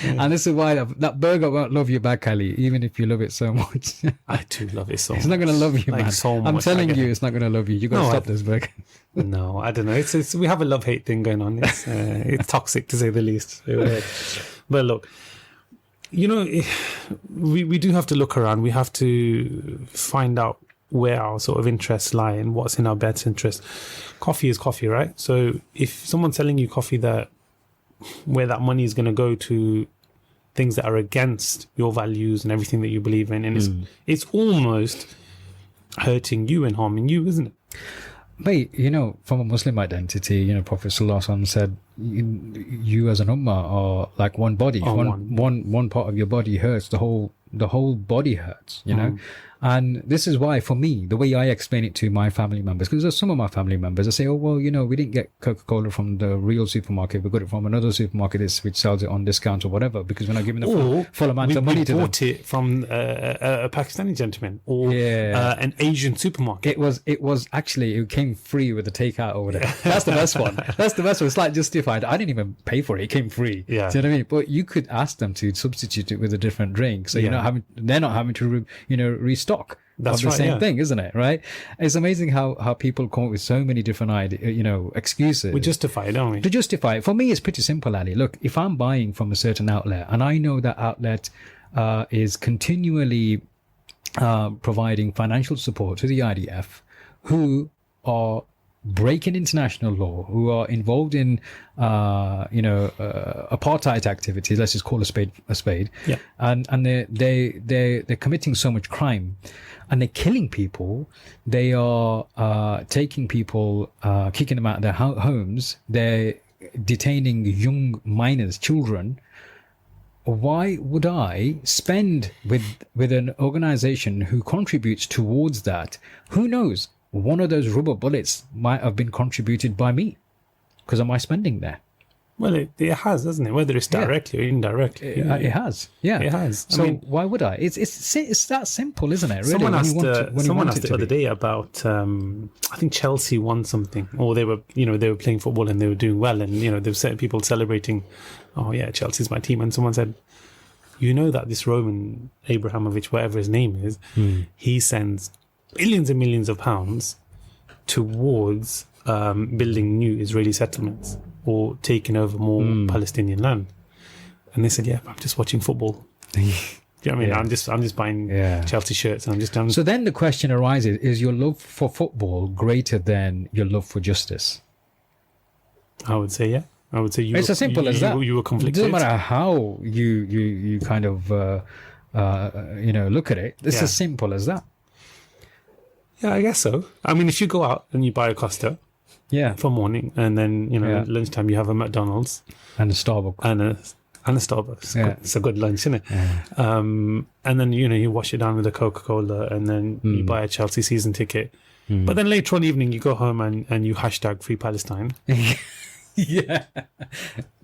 Speaker 1: And this is why that burger won't love you back, Ali, even if you love it so much.
Speaker 2: I do love it so much.
Speaker 1: It's not going to love you,
Speaker 2: Like,
Speaker 1: man.
Speaker 2: so
Speaker 1: I'm
Speaker 2: much.
Speaker 1: telling
Speaker 2: I get
Speaker 1: you,
Speaker 2: it.
Speaker 1: it's not going to love you. You got to
Speaker 2: No,
Speaker 1: stop this burger.
Speaker 2: No, I don't know. It's we have a love-hate thing going on. It's toxic to say the least. But look, you know, we do have to look around. We have to find out where our sort of interests lie and what's in our best interest. Coffee is coffee, right? So if someone's selling you coffee where that money is going to go to things that are against your values and everything that you believe in, and it's almost hurting you and harming you, isn't it?
Speaker 1: Mate, you know, from a Muslim identity, you know, Prophet Sallallahu Alaihi Wasallam said, you as an ummah are like one body.
Speaker 2: Oh,
Speaker 1: one part of your body hurts, the whole body hurts, you know. And this is why, for me, the way I explain it to my family members, because there's some of my family members, I say, oh, well, you know, we didn't get Coca-Cola from the real supermarket. We got it from another supermarket which sells it on discount or whatever, because we're not giving the full amount of money to them.
Speaker 2: We bought it from a Pakistani gentleman or an Asian supermarket.
Speaker 1: It was actually, it came free with the takeout over there. That's the best one. That's the best one. It's like justified. I didn't even pay for it. It came free.
Speaker 2: Yeah.
Speaker 1: Do you know what I mean? But you could ask them to substitute it with a different drink. So they're not having to, restock.
Speaker 2: That's
Speaker 1: of the
Speaker 2: right,
Speaker 1: same thing, isn't it? Right? It's amazing how people come up with so many different excuses.
Speaker 2: We justify it, don't we?
Speaker 1: To justify it. For me, it's pretty simple, Ali. Look, if I'm buying from a certain outlet and I know that outlet is continually providing financial support to the IDF, who are breaking international law, who are involved in apartheid activities, let's just call a spade a spade, and they're committing so much crime, and they're killing people, they are taking people, kicking them out of their homes, they're detaining young minors, children. Why would I spend with an organization who contributes towards that? Who knows? One of those rubber bullets might have been contributed by me because of my spending there.
Speaker 2: Well, it has, doesn't it? Whether it's directly or indirectly.
Speaker 1: It has. Yeah.
Speaker 2: It has.
Speaker 1: So why would I? It's that simple, isn't it? Really?
Speaker 2: Someone asked the other day about, I think Chelsea won something, or they were playing football and they were doing well, and, there were certain people celebrating, oh yeah, Chelsea's my team. And someone said, you know that this Roman Abramovich, whatever his name is, he sends billions and millions of pounds towards building new Israeli settlements or taking over more Palestinian land. And they said, yeah, I'm just watching football. Do you know what I mean? I'm just buying Chelsea shirts and I'm just done.
Speaker 1: So then the question arises, is your love for football greater than your love for justice?
Speaker 2: I would say, yeah. I would say
Speaker 1: it's as simple as that.
Speaker 2: You were conflicted.
Speaker 1: It doesn't matter how you kind of look at it. It's as simple as that.
Speaker 2: Yeah, I guess so. I mean, if you go out and you buy a Costa for morning, and then lunchtime you have a McDonald's
Speaker 1: and a Starbucks
Speaker 2: and a Starbucks.
Speaker 1: Yeah.
Speaker 2: It's a good lunch, isn't it?
Speaker 1: Yeah.
Speaker 2: And then you wash it down with a Coca-Cola, and then you buy a Chelsea season ticket. But then later on evening you go home and you hashtag Free Palestine.
Speaker 1: Yeah,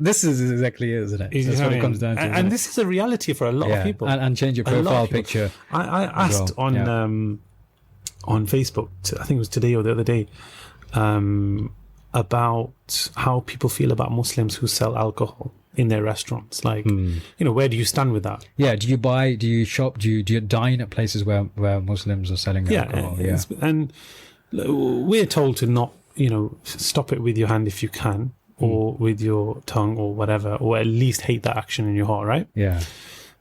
Speaker 1: this is exactly it, isn't it? That's what it comes down to.
Speaker 2: And this is a reality for a lot of people.
Speaker 1: And change your profile picture.
Speaker 2: I asked on Facebook, I think it was today or the other day, about how people feel about Muslims who sell alcohol in their restaurants. Like, where do you stand with that?
Speaker 1: Yeah, do you shop, do you dine at places where Muslims are selling alcohol? Yeah,
Speaker 2: and we're told to not, stop it with your hand if you can, or with your tongue or whatever, or at least hate that action in your heart, right?
Speaker 1: Yeah.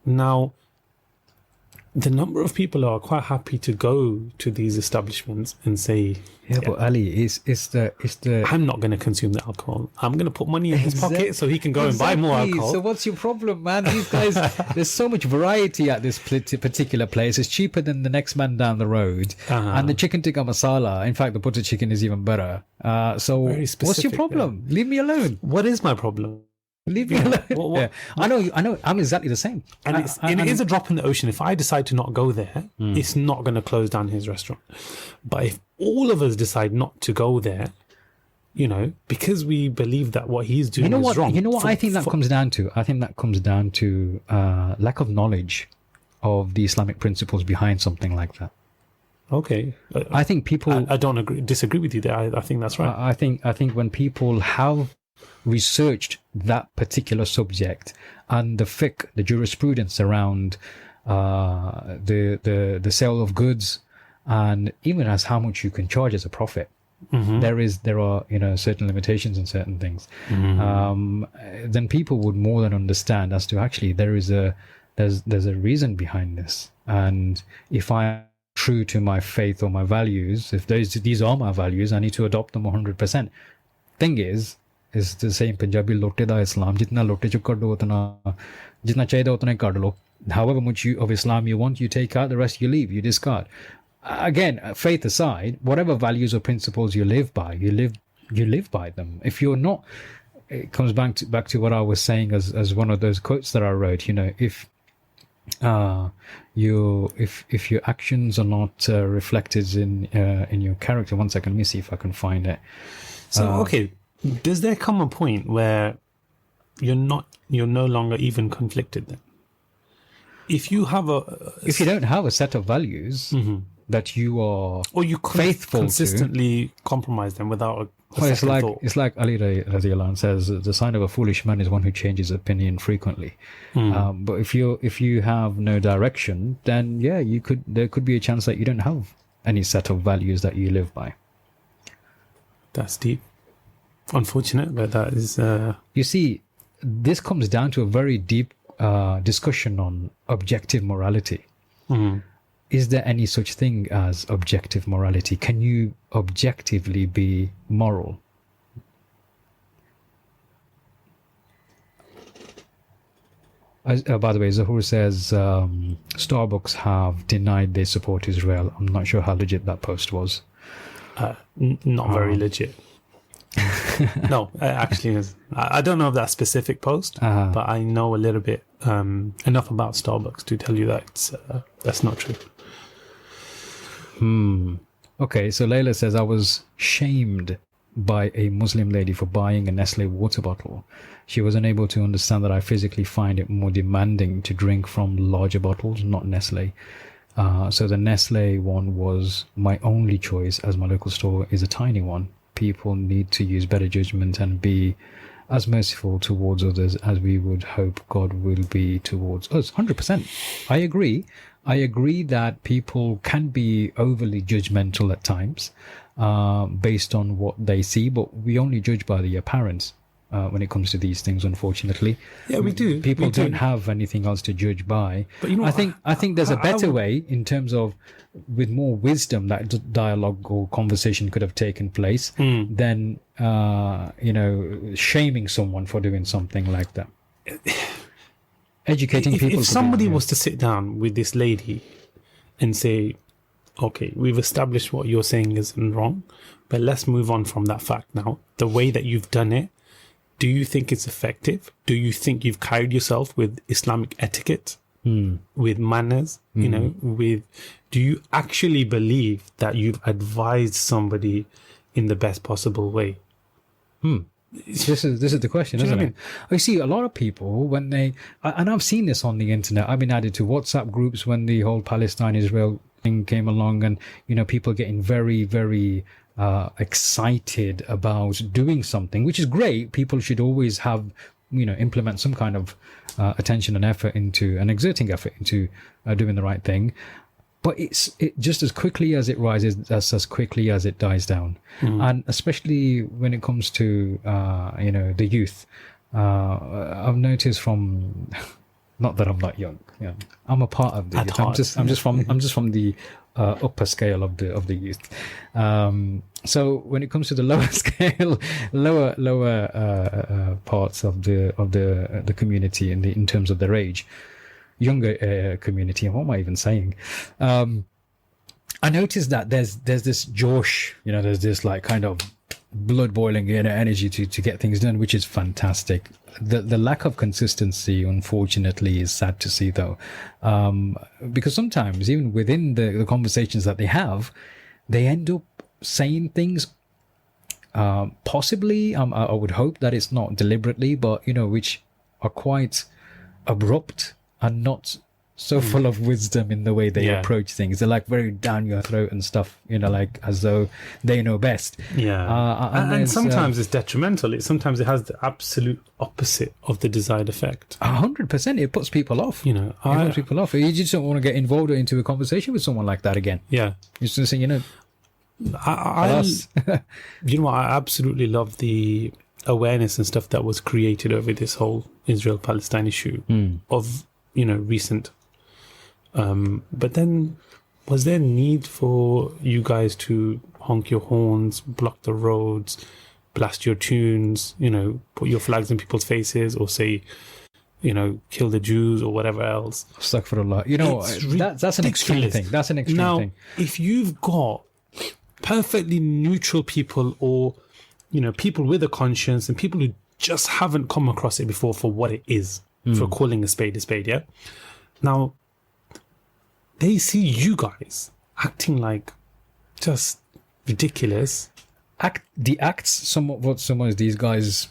Speaker 2: Now, the number of people are quite happy to go to these establishments and say,
Speaker 1: but Ali, it's the
Speaker 2: I'm not going to consume the alcohol. I'm going to put money in his pocket so he can go and buy more alcohol.
Speaker 1: So what's your problem, man? These guys, there's so much variety at this particular place. It's cheaper than the next man down the road. And the chicken tikka masala, in fact, the butter chicken is even better. So what's your problem? Leave me alone.
Speaker 2: What is my problem?
Speaker 1: Leave me alone. I know. I'm exactly the same.
Speaker 2: And it is a drop in the ocean. If I decide to not go there, it's not going to close down his restaurant. But if all of us decide not to go there, because we believe that what he's doing is wrong.
Speaker 1: You know what I think that comes down to? I think that comes down to lack of knowledge of the Islamic principles behind something like that.
Speaker 2: Okay.
Speaker 1: I think people.
Speaker 2: I don't disagree with you there. I think that's right.
Speaker 1: I think when people have researched that particular subject and the fiqh, the jurisprudence around the sale of goods, and even as how much you can charge as a profit, there are certain limitations and certain things. Then people would more than understand as to actually there's a reason behind this, and if I true to my faith or my values, if these are my values, I need to adopt them 100%. Thing is the same Punjabi lotte da Islam, jitna lotte chu kaddo utna, jitna chahiye utna hi kad lo. However much of Islam you want, you take out, the rest you leave, you discard. Again, faith aside, whatever values or principles you live by, you live by them. If you're not, it comes back to what I was saying as one of those quotes that I wrote, if your actions are not reflected in your character. One second, let me see if I can find it.
Speaker 2: So okay, does there come a point where you're no longer even conflicted then? If you don't have a set of values that you are or you
Speaker 1: faithful
Speaker 2: consistently compromise them without
Speaker 1: it's like Ali Radiallahu Anh says, the sign of a foolish man is one who changes opinion frequently. But if you have no direction, then there could be a chance that you don't have any set of values that you live by.
Speaker 2: That's deep. Unfortunate, but that is
Speaker 1: you see, this comes down to a very deep discussion on objective morality. Is there any such thing as objective morality? Can you objectively be moral? By the way, Zahur says Starbucks have denied they support Israel. I'm not sure how legit that post was.
Speaker 2: Not very legit. No, it actually is. I don't know of that specific post, but I know a little bit enough about Starbucks to tell you that that's not true.
Speaker 1: Okay, so Layla says, I was shamed by a Muslim lady for buying a Nestle water bottle. She was unable to understand that I physically find it more demanding to drink from larger bottles, not Nestle. So the Nestle one was my only choice, as my local store is a tiny one. People need to use better judgment and be as merciful towards others as we would hope God will be towards us. 100%. I agree that people can be overly judgmental at times based on what they see, but we only judge by the appearance when it comes to these things, unfortunately.
Speaker 2: Yeah, we do.
Speaker 1: People don't have anything else to judge by. But I think there's a better way in terms of, with more wisdom, that dialogue or conversation could have taken place than shaming someone for doing something like that. Educating people.
Speaker 2: If somebody was to sit down with this lady and say, okay, we've established what you're saying isn't wrong, but let's move on from that fact now. The way that you've done it, do you think it's effective? Do you think you've carried yourself with Islamic etiquette, with manners, do you actually believe that you've advised somebody in the best possible way?
Speaker 1: This is the question, isn't it? I see a lot of people when and I've seen this on the internet. I've been added to WhatsApp groups when the whole Palestine-Israel thing came along, and people getting very, very excited about doing something, which is great. People should always have implement some kind of attention and effort into, and exerting effort into doing the right thing. But it just as quickly as it rises, that's as quickly as it dies down. And especially when it comes to the youth, I've noticed from, not that I'm not young, I'm a part of the youth. I'm just from the upper scale of the youth. So when it comes to the lower scale, lower parts of the community in terms of their age, younger community, what am I even saying? I noticed that there's this josh, there's this like kind of blood boiling energy to get things done, which is fantastic. The lack of consistency, unfortunately, is sad to see, though, because sometimes even within the conversations that they have, they end up saying things possibly, I would hope that it's not deliberately, but which are quite abrupt and not so full of wisdom in the way they
Speaker 2: Yeah.
Speaker 1: approach things. They're like very down your throat and stuff, like as though they know best.
Speaker 2: Yeah. And
Speaker 1: there's,
Speaker 2: sometimes it's detrimental. Sometimes it has the absolute opposite of the desired effect.
Speaker 1: 100%, it puts people off.
Speaker 2: It
Speaker 1: Puts people off. You just don't want to get involved into a conversation with someone like that again.
Speaker 2: Yeah.
Speaker 1: You're just saying,
Speaker 2: I absolutely love the awareness and stuff that was created over this whole Israel-Palestine issue of, recent. But then, was there need for you guys to honk your horns, block the roads, blast your tunes, put your flags in people's faces, or say, kill the Jews or whatever else?
Speaker 1: Astaghfirullah. That's an extreme thing. That's an extreme thing.
Speaker 2: Now, if you've got perfectly neutral people, or people with a conscience, and people who just haven't come across it before for what it is, for calling a spade, yeah. Now, they see you guys acting like just ridiculous.
Speaker 1: The acts, some of these guys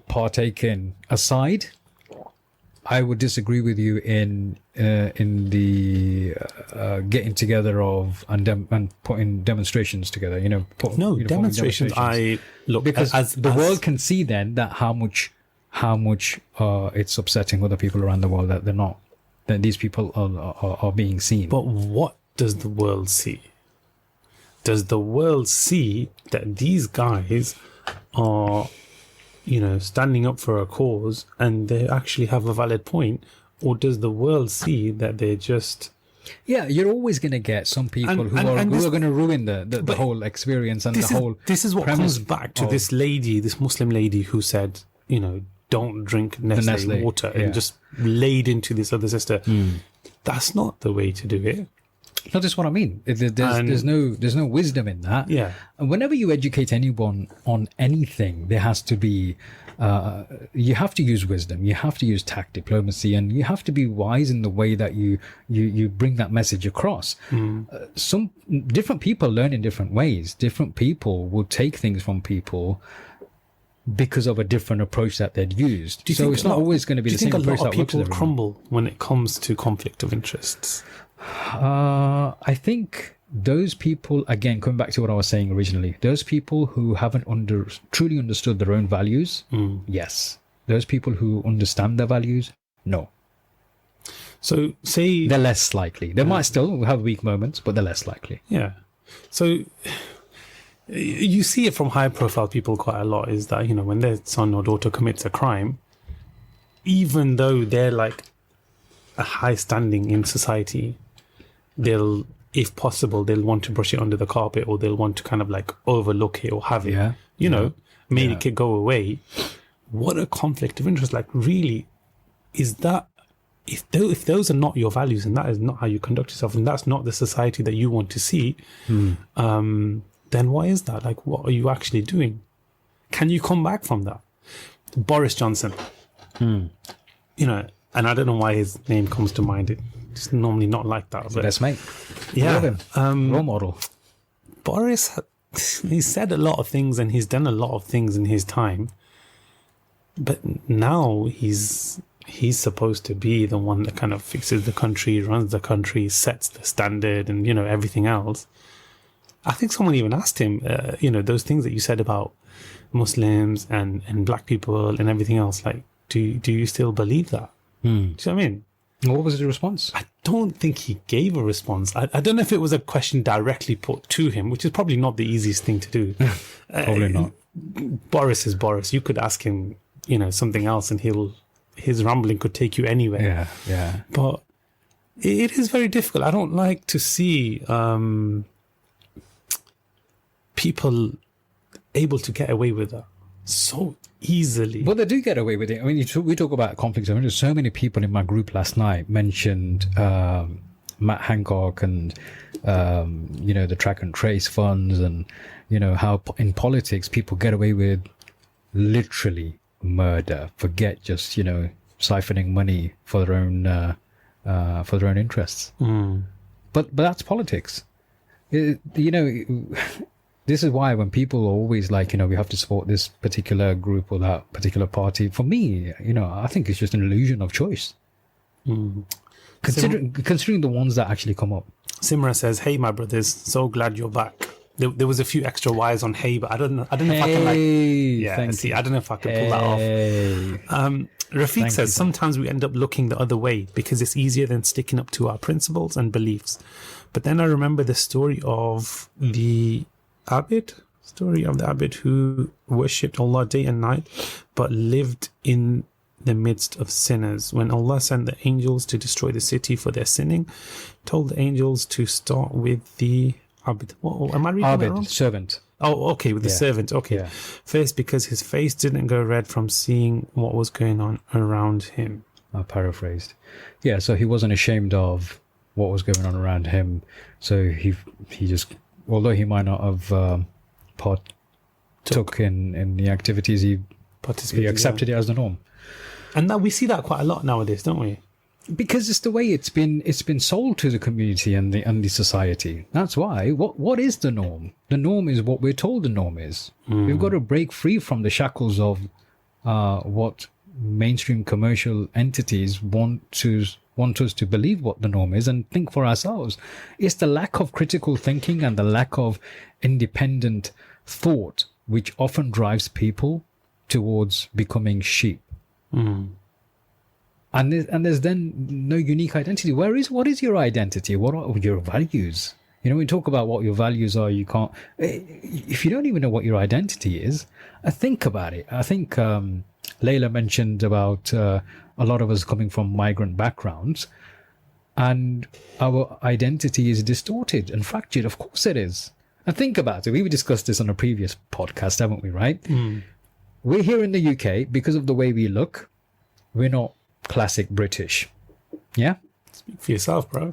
Speaker 1: partake in aside, I would disagree with you in the getting together of and putting demonstrations together.
Speaker 2: Demonstrations.
Speaker 1: Because the world can see then that how much it's upsetting other people around the world that these people are being seen.
Speaker 2: But what does the world see? Does the world see that these guys are, standing up for a cause and they actually have a valid point? Or does the world see that they're just...
Speaker 1: Yeah, you're always going to get some people who are going to ruin the whole experience and the whole...
Speaker 2: This is what comes back to this Muslim lady who said, don't drink Nestle water, and just laid into this other sister. That's not the way to do it.
Speaker 1: No, that's what I mean. There's no wisdom in that.
Speaker 2: Yeah.
Speaker 1: And whenever you educate anyone on anything, there has to be, you have to use wisdom. You have to use tact, diplomacy, and you have to be wise in the way that you bring that message across. Some different people learn in different ways. Different people will take things from people because of a different approach that they'd used. So it's not always going to be the same approach that works.
Speaker 2: Do you think a lot of people crumble when it comes to conflict of interests?
Speaker 1: I think those people, again, coming back to what I was saying originally, those people who haven't truly understood their own values, yes. Those people who understand their values, no.
Speaker 2: So say...
Speaker 1: They're less likely. They might still have weak moments, but they're less likely.
Speaker 2: Yeah. So... You see it from high-profile people quite a lot, is that, when their son or daughter commits a crime, even though they're like a high standing in society, they'll, if possible, they'll want to brush it under the carpet, or they'll want to kind of like overlook it or have it, make it go away. What a conflict of interest. Like, really, is that, if those are not your values and that is not how you conduct yourself, and that's not the society that you want to see, then why is that? Like, what are you actually doing? Can you come back from that? Boris Johnson, and I don't know why his name comes to mind. It's normally not like that. But
Speaker 1: best mate.
Speaker 2: Yeah.
Speaker 1: Role model.
Speaker 2: Boris, he's said a lot of things and he's done a lot of things in his time. But now he's supposed to be the one that kind of fixes the country, runs the country, sets the standard, and, everything else. I think someone even asked him, those things that you said about Muslims and black people and everything else, like, do you still believe that? Do you know what I mean?
Speaker 1: What was the response?
Speaker 2: I don't think he gave a response. I don't know if it was a question directly put to him, which is probably not the easiest thing to do.
Speaker 1: Probably not.
Speaker 2: Boris is Boris. You could ask him, something else, and his rambling could take you anywhere.
Speaker 1: Yeah.
Speaker 2: But it is very difficult. I don't like to see people able to get away with that so easily.
Speaker 1: Well, they do get away with it. I mean, we talk about conflicts. I mean, there's so many people in my group last night mentioned Matt Hancock and the track and trace funds, and how in politics people get away with literally murder. Forget just siphoning money for their own interests. But that's politics. This is why when people are always like, we have to support this particular group or that particular party, for me, I think it's just an illusion of choice. considering the ones that actually come up.
Speaker 2: Simra says, "Hey, my brothers, so glad you're back." There was a few extra Y's on "hey," but I don't know if I can I don't know if I can pull that off. Rafiq says, "Sometimes we end up looking the other way because it's easier than sticking up to our principles and beliefs." But then I remember the story of the Abid who worshipped Allah day and night, but lived in the midst of sinners. When Allah sent the angels to destroy the city for their sinning, told the angels to start with the Abid. Am I reading that wrong?
Speaker 1: Servant.
Speaker 2: Oh, okay, with the servant. Okay.
Speaker 1: Yeah.
Speaker 2: First, because his face didn't go red from seeing what was going on around him.
Speaker 1: I paraphrased. Yeah, so he wasn't ashamed of what was going on around him. So he just, although he might not have partook in the activities, he accepted it as the norm.
Speaker 2: And that we see that quite a lot nowadays, don't we?
Speaker 1: Because it's the way it's been sold to the community and the society. That's why. What is the norm? The norm is what we're told the norm is. We've got to break free from the shackles of what mainstream commercial entities want us to believe what the norm is and think for ourselves. It's the lack of critical thinking and the lack of independent thought which often drives people towards becoming sheep. And there's then no unique identity. What is your identity? What are your values? You know, we talk about what your values are. You can't, if you don't even know what your identity is, think about it. I think Layla mentioned about a lot of us coming from migrant backgrounds, and our identity is distorted and fractured. Of course it is. And think about it. We discussed this on a previous podcast, haven't we, right? We're here in the UK because of the way we look. We're not classic British. Yeah?
Speaker 2: Speak for yourself, bro.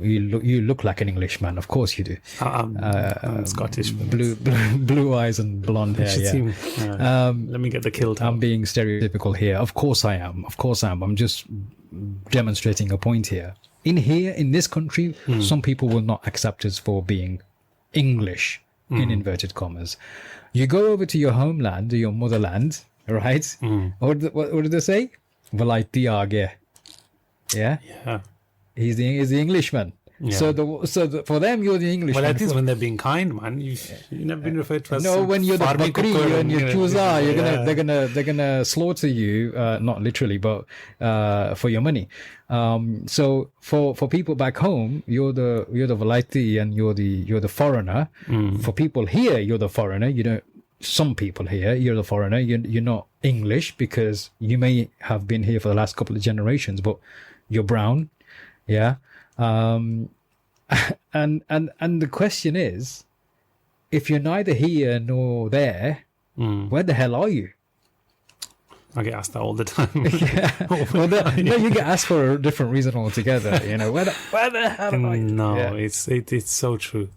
Speaker 1: You look like an Englishman. Of course you do.
Speaker 2: I'm Scottish.
Speaker 1: Blue eyes and blonde hair.
Speaker 2: Let me get the kilt.
Speaker 1: I'm being stereotypical here. Of course I am. I'm just demonstrating a point here. In this country, some people will not accept us for being English, in inverted commas. You go over to your homeland, your motherland, right? What did they say? Valaiti aage. Yeah?
Speaker 2: Yeah.
Speaker 1: He's the Englishman. Yeah. So for them, you're the Englishman.
Speaker 2: Well, that is when they're being kind, man. You've never been referred to as
Speaker 1: no. When you're the bakri and you're chuza, they're gonna slaughter you. Not literally, but for your money. So for people back home, you're the Valaiti and you're the foreigner. For people here, you're the foreigner. You don't. Some people here, you're the foreigner. You're not English because you may have been here for the last couple of generations, but you're brown. Yeah. And the question is, if you're neither here nor there, where the hell are you?
Speaker 2: I get asked that all the time.
Speaker 1: No, you get asked for a different reason altogether. You know, where the hell are you?
Speaker 2: No, it's so true.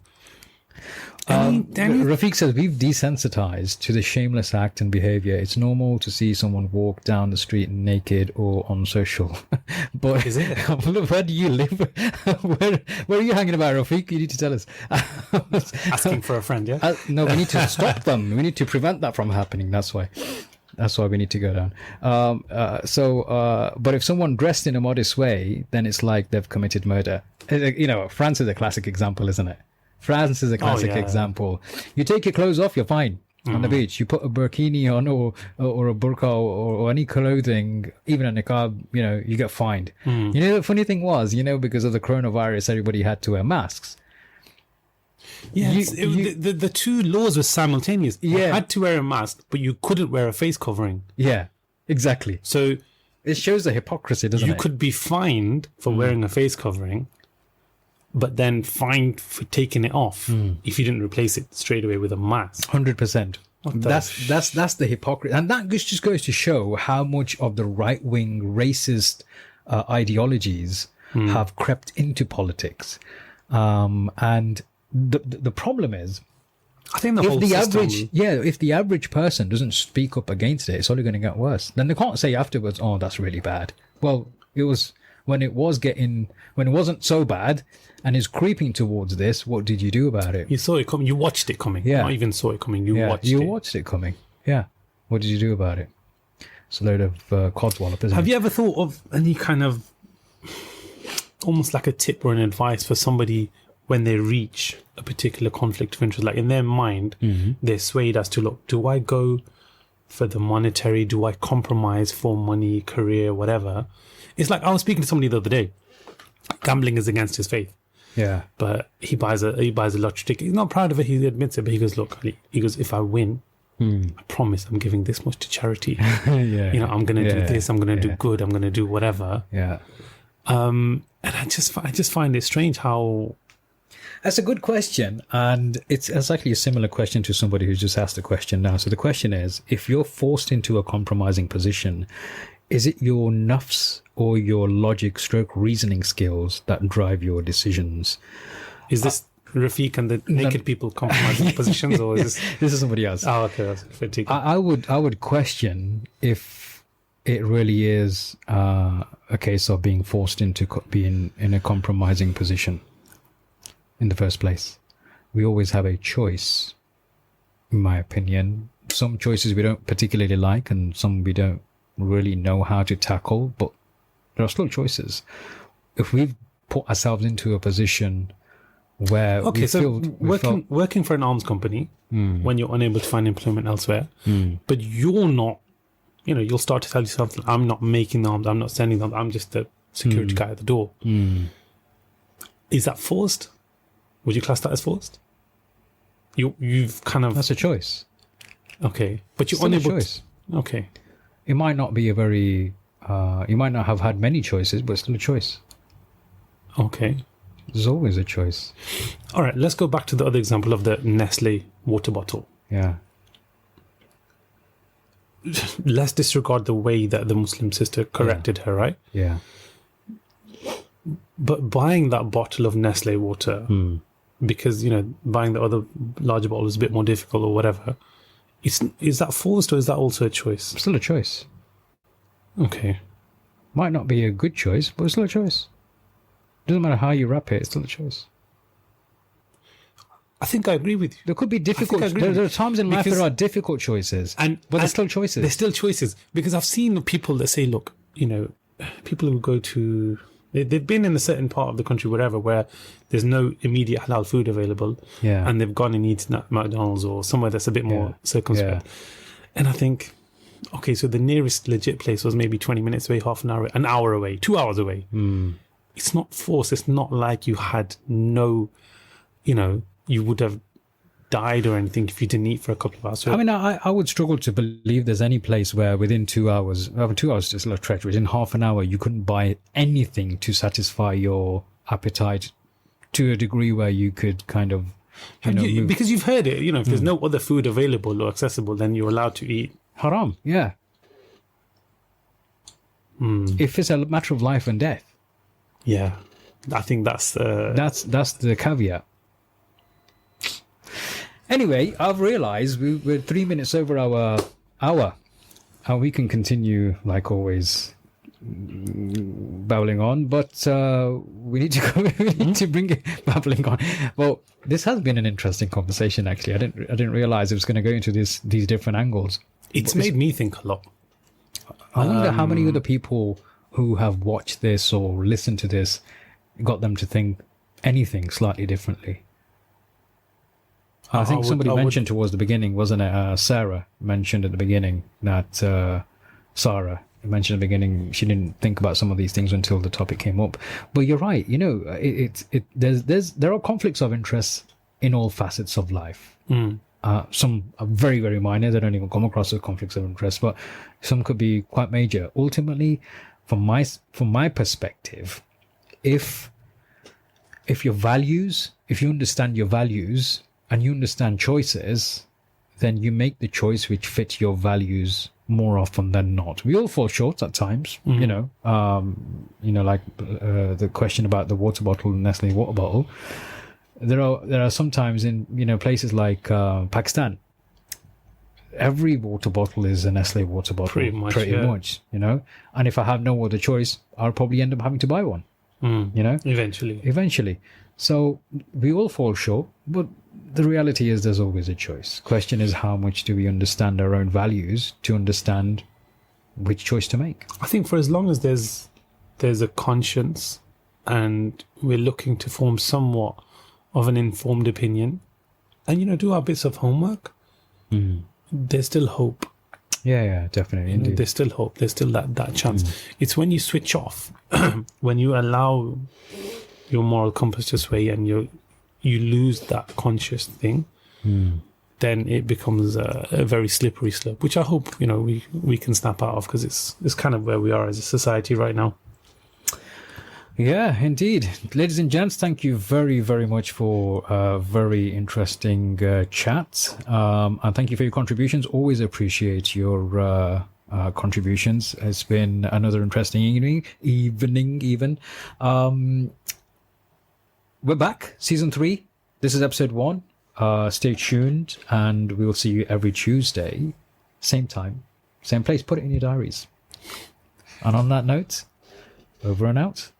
Speaker 1: Rafiq says, we've desensitized to the shameless act and behavior. It's normal to see someone walk down the street naked or on social. But
Speaker 2: is it?
Speaker 1: Where do you live? Where are you hanging about, Rafiq? You need to tell us.
Speaker 2: Asking for a friend, yeah?
Speaker 1: No, we need to stop them. We need to prevent that from happening. That's why we need to go down. But if someone dressed in a modest way, then it's like they've committed murder. You know, France is a classic example, isn't it? France is a classic example. You take your clothes off, you're fine on the beach. You put a burkini on or a burqa or any clothing, even a niqab, you know, you get fined. You know, the funny thing was, you know, because of the coronavirus, everybody had to wear masks.
Speaker 2: Yeah, the two laws were simultaneous. You had to wear a mask, but you couldn't wear a face covering.
Speaker 1: Yeah, exactly.
Speaker 2: So
Speaker 1: it shows the hypocrisy, doesn't it?
Speaker 2: You could be fined for wearing a face covering, but then fined for taking it off if you didn't replace it straight away with a mask.
Speaker 1: 100%. That's the hypocrisy, and that just goes to show how much of the right-wing racist ideologies have crept into politics. And the problem is,
Speaker 2: I think
Speaker 1: if the average person doesn't speak up against it, it's only going to get worse. Then they can't say afterwards, "Oh, that's really bad." Well, it was when it wasn't so bad and is creeping towards this. What did you do about it?
Speaker 2: You saw it coming. You watched it coming.
Speaker 1: Yeah.
Speaker 2: Not even saw it coming. You watched it
Speaker 1: coming. Yeah. What did you do about it? It's a load of codswallop, isn't
Speaker 2: Have
Speaker 1: it?
Speaker 2: you ever thought of any kind of almost like a tip or an advice for somebody when they reach a particular conflict of interest? Like in their mind, they're swayed as to, look, do I go for the monetary? Do I compromise for money, career, whatever? It's like I was speaking to somebody the other day. Gambling is against his faith.
Speaker 1: Yeah.
Speaker 2: But he buys a lottery ticket. He's not proud of it. He admits it. But he goes, look, Ali, he goes, if I win, I promise I'm giving this much to charity.
Speaker 1: Yeah.
Speaker 2: You know, I'm going to do this. I'm going to do
Speaker 1: Yeah.
Speaker 2: good. I'm going to do whatever.
Speaker 1: Yeah.
Speaker 2: And I just find it strange how.
Speaker 1: That's a good question. And it's actually a similar question to somebody who's just asked the question now. So the question is, if you're forced into a compromising position, is it your nafs or your logic stroke reasoning skills that drive your decisions?
Speaker 2: Is this Rafiq and the naked people compromising positions, or is this?
Speaker 1: This is somebody else.
Speaker 2: Oh, okay, that's Rafiq.
Speaker 1: I would question if it really is a case of being forced into being in a compromising position in the first place. We always have a choice, in my opinion. Some choices we don't particularly like, and some we don't really know how to tackle, but there are still choices. If we've put ourselves into a position where
Speaker 2: working for an arms company when you're unable to find employment elsewhere, but you're not, you'll start to tell yourself, I'm not making the arms, I'm not sending them, I'm just the security guy at the door. Is that forced? Would you class that as forced? You've kind of...
Speaker 1: That's a choice.
Speaker 2: Okay. But you're
Speaker 1: Still
Speaker 2: unable
Speaker 1: a choice.
Speaker 2: Okay.
Speaker 1: It might not be a very... you might not have had many choices, but it's still a choice.
Speaker 2: Okay.
Speaker 1: There's always a choice.
Speaker 2: All right, let's go back to the other example of the Nestle water bottle.
Speaker 1: Yeah.
Speaker 2: Let's disregard the way that the Muslim sister corrected her, right?
Speaker 1: Yeah.
Speaker 2: But buying that bottle of Nestle water, because, buying the other larger bottle is a bit more difficult or whatever, is that forced or is that also a choice?
Speaker 1: It's still a choice.
Speaker 2: Okay.
Speaker 1: Might not be a good choice, but it's still a choice. Doesn't matter how you wrap it, it's still a choice.
Speaker 2: I think I agree with you.
Speaker 1: There could be difficult... There are times in life there are difficult choices, but there's still choices.
Speaker 2: There's still choices. Because I've seen people that say, look, people who go to... They've been in a certain part of the country, wherever, where there's no immediate halal food available.
Speaker 1: Yeah.
Speaker 2: And they've gone and eaten at McDonald's or somewhere that's a bit more circumspect.
Speaker 1: Yeah.
Speaker 2: And I think, okay, so the nearest legit place was maybe 20 minutes away, half an hour away, 2 hours away. It's not forced. It's not like you had no, you would have died or anything if you didn't eat for a couple of hours. So,
Speaker 1: I mean, I would struggle to believe there's any place where within 2 hours, 2 hours is a little treacherous, within half an hour, you couldn't buy anything to satisfy your appetite to a degree where you could kind of, move.
Speaker 2: because you've heard it, if there's no other food available or accessible, then you're allowed to eat.
Speaker 1: Haram, yeah. If it's a matter of life and death.
Speaker 2: Yeah, I think that's
Speaker 1: the caveat. Anyway, I've realised we're 3 minutes over our hour, and we can continue like always, babbling on. But we need to go. We need to bring it babbling on. Well, this has been an interesting conversation. Actually, I didn't realise it was going to go into these different angles.
Speaker 2: It's made me think a lot.
Speaker 1: I wonder how many other people who have watched this or listened to this got them to think anything slightly differently. I think somebody mentioned towards the beginning, wasn't it? Sarah mentioned at the beginning that Sarah mentioned at the beginning she didn't think about some of these things until the topic came up. But you're right. There are conflicts of interest in all facets of life. Some are very, very minor. They don't even come across as conflicts of interest, but some could be quite major. Ultimately, from my perspective, if your values, if you understand your values and you understand choices, then you make the choice which fits your values more often than not. We all fall short at times, like the question about the water bottle, Nestle water bottle. There are sometimes in places like Pakistan, every water bottle is a Nestle water bottle, pretty much. And if I have no other choice, I'll probably end up having to buy one. Eventually. So we all fall short, but the reality is there's always a choice. Question is, how much do we understand our own values to understand which choice to make.
Speaker 2: I think for as long as there's a conscience and we're looking to form somewhat of an informed opinion and, do our bits of homework, there's still hope.
Speaker 1: Yeah, definitely. Indeed.
Speaker 2: There's still hope. There's still that chance. It's when you switch off, when you allow your moral compass to sway and you lose that conscious thing, then it becomes a very slippery slope, which I hope, we can snap out of, because it's kind of where we are as a society right now.
Speaker 1: Yeah, indeed. Ladies and gents, thank you very, very much for a very interesting chat. And thank you for your contributions. Always appreciate your contributions. It's been another interesting evening even. We're back, season 3. This is episode 1. Stay tuned, and we will see you every Tuesday, same time, same place. Put it in your diaries. And on that note, over and out.